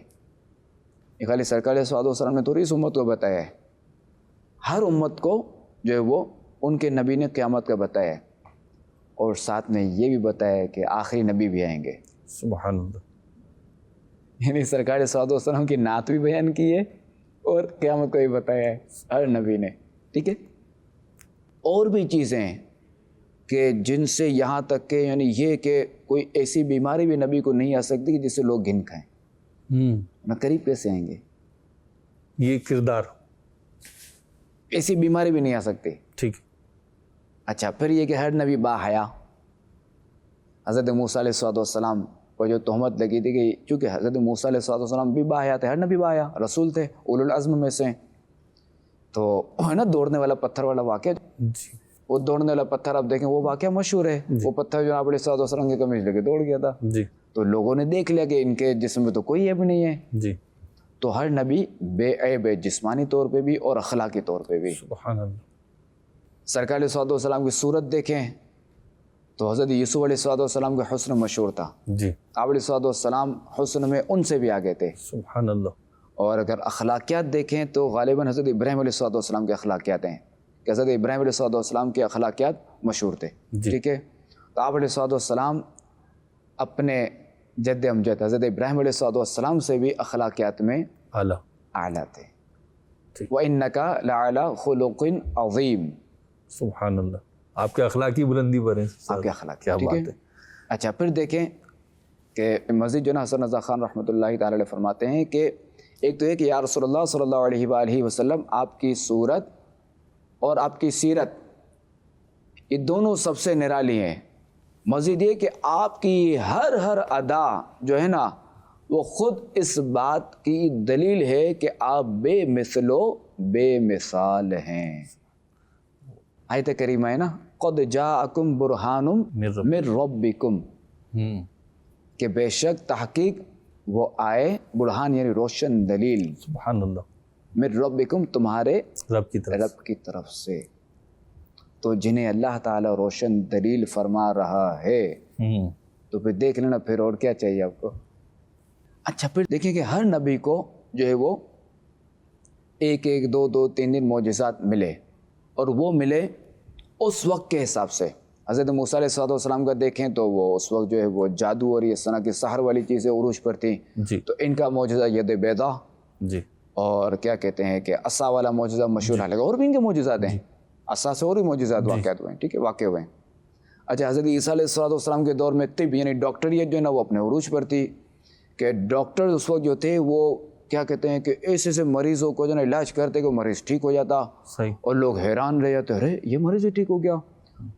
یہ خالی سرکار علیہ الصلوۃ والسلام نے تھوڑی اس امت کو بتایا ہے، ہر امت کو جو ہے وہ ان کے نبی نے قیامت کا بتایا ہے، اور ساتھ میں یہ بھی بتایا ہے کہ آخری نبی بھی آئیں گے۔ سبحان اللہ۔ یعنی سرکار علیہ الصلوۃ والسلام کی نعت بھی بیان کی ہے اور قیامت کو بھی بتایا ہے ہر نبی نے، ٹھیک ہے۔ اور بھی چیزیں ہیں کہ جن سے یہاں تک کہ یعنی یہ کہ کوئی ایسی بیماری بھی نبی کو نہیں آ سکتی کہ جس سے لوگ گن کھائیں، نہ قریب کیسے آئیں گے؟ یہ کردار، ایسی بیماری بھی نہیں آ سکتی۔ ٹھیک۔ اچھا، پھر یہ کہ ہر نبی با حیا، حضرت موسیٰ علیہ الصلوۃ والسلام کو جو تہمت لگی تھی کہ چونکہ حضرت موسیٰ علیہ الصلوۃ والسلام بھی با حیا تھے، ہر نبی با حیا رسول تھے، اولو العزم میں سے، تو ہے نا دوڑنے والا پتھر والا واقعہ، جی وہ دوڑنے والا پتھر آپ دیکھیں وہ واقعہ مشہور ہے، وہ پتھر جو آپ علیہ الصلوۃ والسلام کی قمیض لے کے دوڑ گیا تھا، جی تو لوگوں نے دیکھ لیا کہ ان کے جسم میں تو کوئی عیب نہیں ہے، جی۔ تو ہر نبی بے عیب ہے، جسمانی طور پہ بھی اور اخلاقی طور پہ بھی۔ سبحان اللہ۔ سرکار علیہ الصلوۃ والسلام کی صورت دیکھیں تو حضرت یوسف علیہ الصلوۃ والسلام کا حسن مشہور تھا، جی آپ علیہ الصلوۃ والسلام حسن میں ان سے بھی آگے تھے، سبحان اللہ۔ اور اگر اخلاقیات دیکھیں تو غالباً حضرت ابراہیم علیہ الصلوۃ والسلام کے اخلاقیات ہیں کہ حضرت ابراہیم علیہ الصلوۃ والسلام کے اخلاقیات مشہور تھے، جی۔ ٹھیک ہے۔ تو آپ علیہ الصلوۃ والسلام اپنے جد امجد حضرت ابراہیم علیہ الصلوۃ والسلام سے بھی اخلاقیات میں اعلیٰ۔ اعلیٰ تھے۔ ٹھیک۔ وَإِنَّكَ لَعَلَىٰ خُلُقٍ عَظِيمٍ، سبحان اللہ، آپ کے اخلاقی بلندی پر ہیں، آپ کے اخلاق، کیا ٹھیک بات ہے۔ اچھا، پھر دیکھیں کہ مزید جو نا حسن رضا خان رحمۃ اللہ تعالی علیہ فرماتے ہیں کہ ایک تو یہ کہ یا رسول اللہ صلی اللہ علیہ وآلہ وسلم آپ کی صورت اور آپ کی سیرت یہ دونوں سب سے نرالی ہیں، مزید یہ کہ آپ کی ہر ادا جو ہے نا وہ خود اس بات کی دلیل ہے کہ آپ بے مثل و بے مثال ہیں۔ آیت کریمہ ہے نا قد جاءکم برہان من ربکم، کہ بے شک تحقیق وہ آئے، برہان یعنی روشن دلیل، سبحان اللہ، من ربکم تمہارے رب کی طرف۔ رب کی طرف سے۔ تو جنہیں اللہ تعالیٰ روشن دلیل فرما رہا ہے تو پھر دیکھ لینا، پھر اور کیا چاہیے آپ کو۔ اچھا، پھر دیکھیں کہ ہر نبی کو جو ہے وہ ایک دو تین معجزات ملے، اور وہ ملے اس وقت کے حساب سے۔ حضرت موسیٰ علیہ الصلوۃ والسلام کا دیکھیں تو وہ اس وقت جو ہے وہ جادو اور اس طرح کی سحر والی چیزیں عروج پر تھیں، جی تو ان کا معجزہ ید بیضا، جی، اور کیا کہتے ہیں کہ عصا والا معجزہ مشہور ہے، اور بھی ان کے معجزات ہیں، عصا سے اور بھی معجزات واقعات ہوئے ہیں، ٹھیک ہے، واقع ہوئے ہیں۔ اچھا، حضرت عیسیٰ علیہ الصلوۃ والسلام کے دور میں طب یعنی ڈاکٹریت جو ہے نا وہ اپنے عروج پر تھی، کہ ڈاکٹر اس وقت جو تھے وہ کیا کہتے ہیں کہ ایسے مریضوں کو جو ہے علاج کرتے کہ وہ مریض ٹھیک ہو جاتا، صحیح، اور لوگ حیران رہ جاتے، ارے یہ مریض ہی ٹھیک ہو گیا۔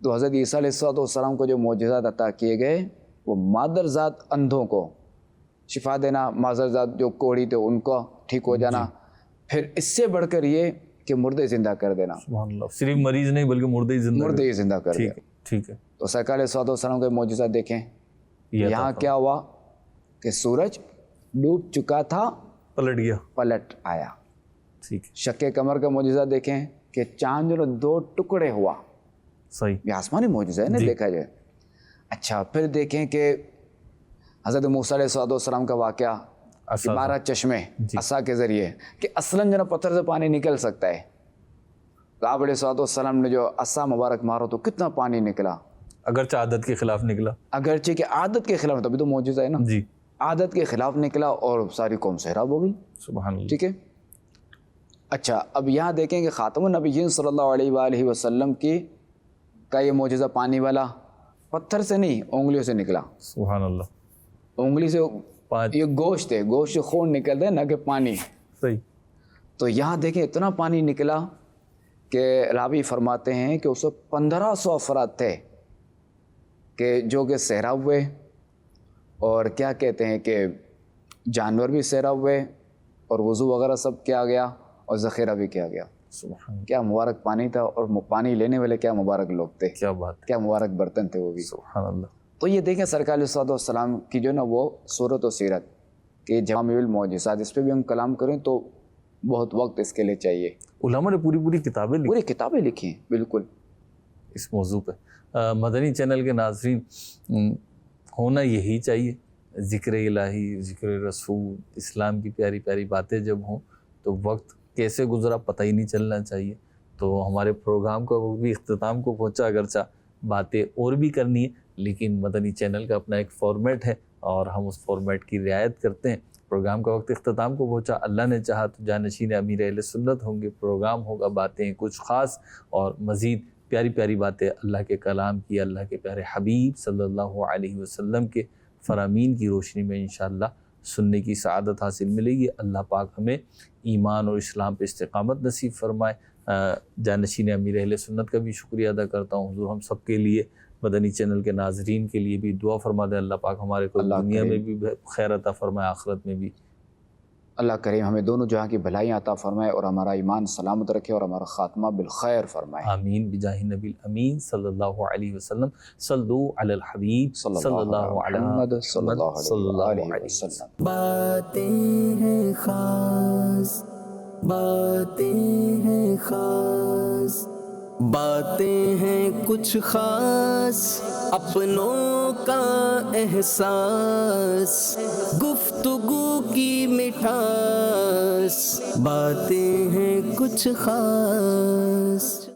تو حضرت عیسیٰ علیہ الصلوۃ والسلام کو جو معجزات عطا کیے گئے وہ مادر ذات اندھوں کو شفا دینا، مادر ذات جو کوڑی تھے ان کو ٹھیک ہو جانا، پھر اس سے بڑھ کر یہ کہ مردے زندہ کر دینا، سبحان اللہ، صرف مریض نہیں بلکہ مردے زندہ، مردے زندہ کر دیا۔ ٹھیک ہے، ٹھیک ہے۔ تو سرکار علیہ الصلوۃ والسلام کے معجزات دیکھیں، یہاں کیا ہوا کہ سورج ڈوب چکا تھا، پلٹ گیا، پلٹ آیا۔ ٹھیک ہے، شق قمر کا معجزہ دیکھیں کہ چاند جو دو ٹکڑے ہوا، صحیح، یہ آسمانی معجزہ ہے نا، دیکھا جائے۔ اچھا، پھر دیکھیں کہ حضرت موسیٰ علیہ الصلوۃ والسلام کا واقعہ، 12 چشمے عصا کے ذریعے، کہ اصلاً جو نا پتھر سے پانی نکل سکتا ہے، تو آپ علیہ الصلوۃ والسلام نے جو عصا مبارک مارو تو کتنا پانی نکلا، اگرچہ عادت کے خلاف نکلا، اگرچہ کہ عادت کے خلاف، تبھی تو معجزہ ہے نا، جی، عادت کے خلاف نکلا اور ساری قوم سیراب ہو گئی، سبحان اللہ، ٹھیک ہے۔ اچھا، اب یہاں دیکھیں کہ خاتم النبیین صلی اللہ علیہ وآلہ وسلم کا یہ معجزہ پانی والا پتھر سے نہیں، انگلیوں سے نکلا، سبحان اللہ، انگلی سے پانچ، یہ گوشت ہے، گوشت سے خون نکلتا ہے نہ کہ پانی۔ صحیح، تو یہاں دیکھیں اتنا پانی نکلا کہ راوی فرماتے ہیں کہ اس وقت 1500 افراد تھے کہ جو کہ سیراب ہوئے، اور کیا کہتے ہیں کہ جانور بھی سیراب ہوئے، اور وضو وغیرہ سب کیا گیا، اور ذخیرہ بھی کیا گیا۔ سبحان اللہ، کیا مبارک پانی تھا، اور پانی لینے والے کیا مبارک لوگ تھے، کیا بات، کیا مبارک برتن تھے وہ بھی۔ سبحان اللہ، تو یہ دیکھیں سرکار علیہ الصلوۃ والسلام کی جو نا وہ صورت و سیرت کہ جوامع المعجزات، اس پہ بھی ہم کلام کریں تو بہت وقت اس کے لیے چاہیے. علماء نے پوری کتابیں لکھی پوری کتابیں لکھی ہیں بالکل اس موضوع پہ. مدنی چینل کے ناظرین، ہونا یہی چاہیے، ذکر الہی، ذکر رسول، اسلام کی پیاری پیاری باتیں جب ہوں تو وقت کیسے گزرا پتہ ہی نہیں چلنا چاہیے. تو ہمارے پروگرام کا وہ بھی اختتام کو پہنچا، اگرچہ باتیں اور بھی کرنی ہے لیکن مدنی چینل کا اپنا ایک فارمیٹ ہے اور ہم اس فارمیٹ کی رعایت کرتے ہیں. پروگرام کا وقت اختتام کو پہنچا. اللہ نے چاہا تو جانشین امیر اہل سنت ہوں گے، پروگرام ہوگا، باتیں کچھ خاص اور مزید پیاری پیاری باتیں اللہ کے کلام کی، اللہ کے پیارے حبیب صلی اللہ علیہ وسلم کے فرامین کی روشنی میں انشاءاللہ سننے کی سعادت حاصل ملے گی. اللہ پاک ہمیں ایمان اور اسلام پہ استقامت نصیب فرمائے. جانشین امیر اہل سنت کا بھی شکریہ ادا کرتا ہوں. حضور ہم سب کے لیے، مدنی چینل کے ناظرین کے لیے بھی دعا فرما دیں. اللہ پاک ہمارے کو دنیا میں بھی خیر عطا فرمائے، آخرت میں بھی. اللہ کریم ہمیں دونوں جہاں کی بھلائیاں عطا فرمائے اور ہمارا ایمان سلامت رکھے اور ہمارا خاتمہ بالخیر فرمائے. آمین بجاہ نبی الامین صلی اللہ علیہ وسلم. صلو علی الحبیب صلی اللہ علیہ محمد صلی اللہ علیہ علیہ وسلم. باتیں ہیں خاص، باتیں ہیں خاص، باتیں ہیں کچھ خاص، اپنوں کا احساس، گفتگو کی مٹھاس، باتیں ہیں کچھ خاص.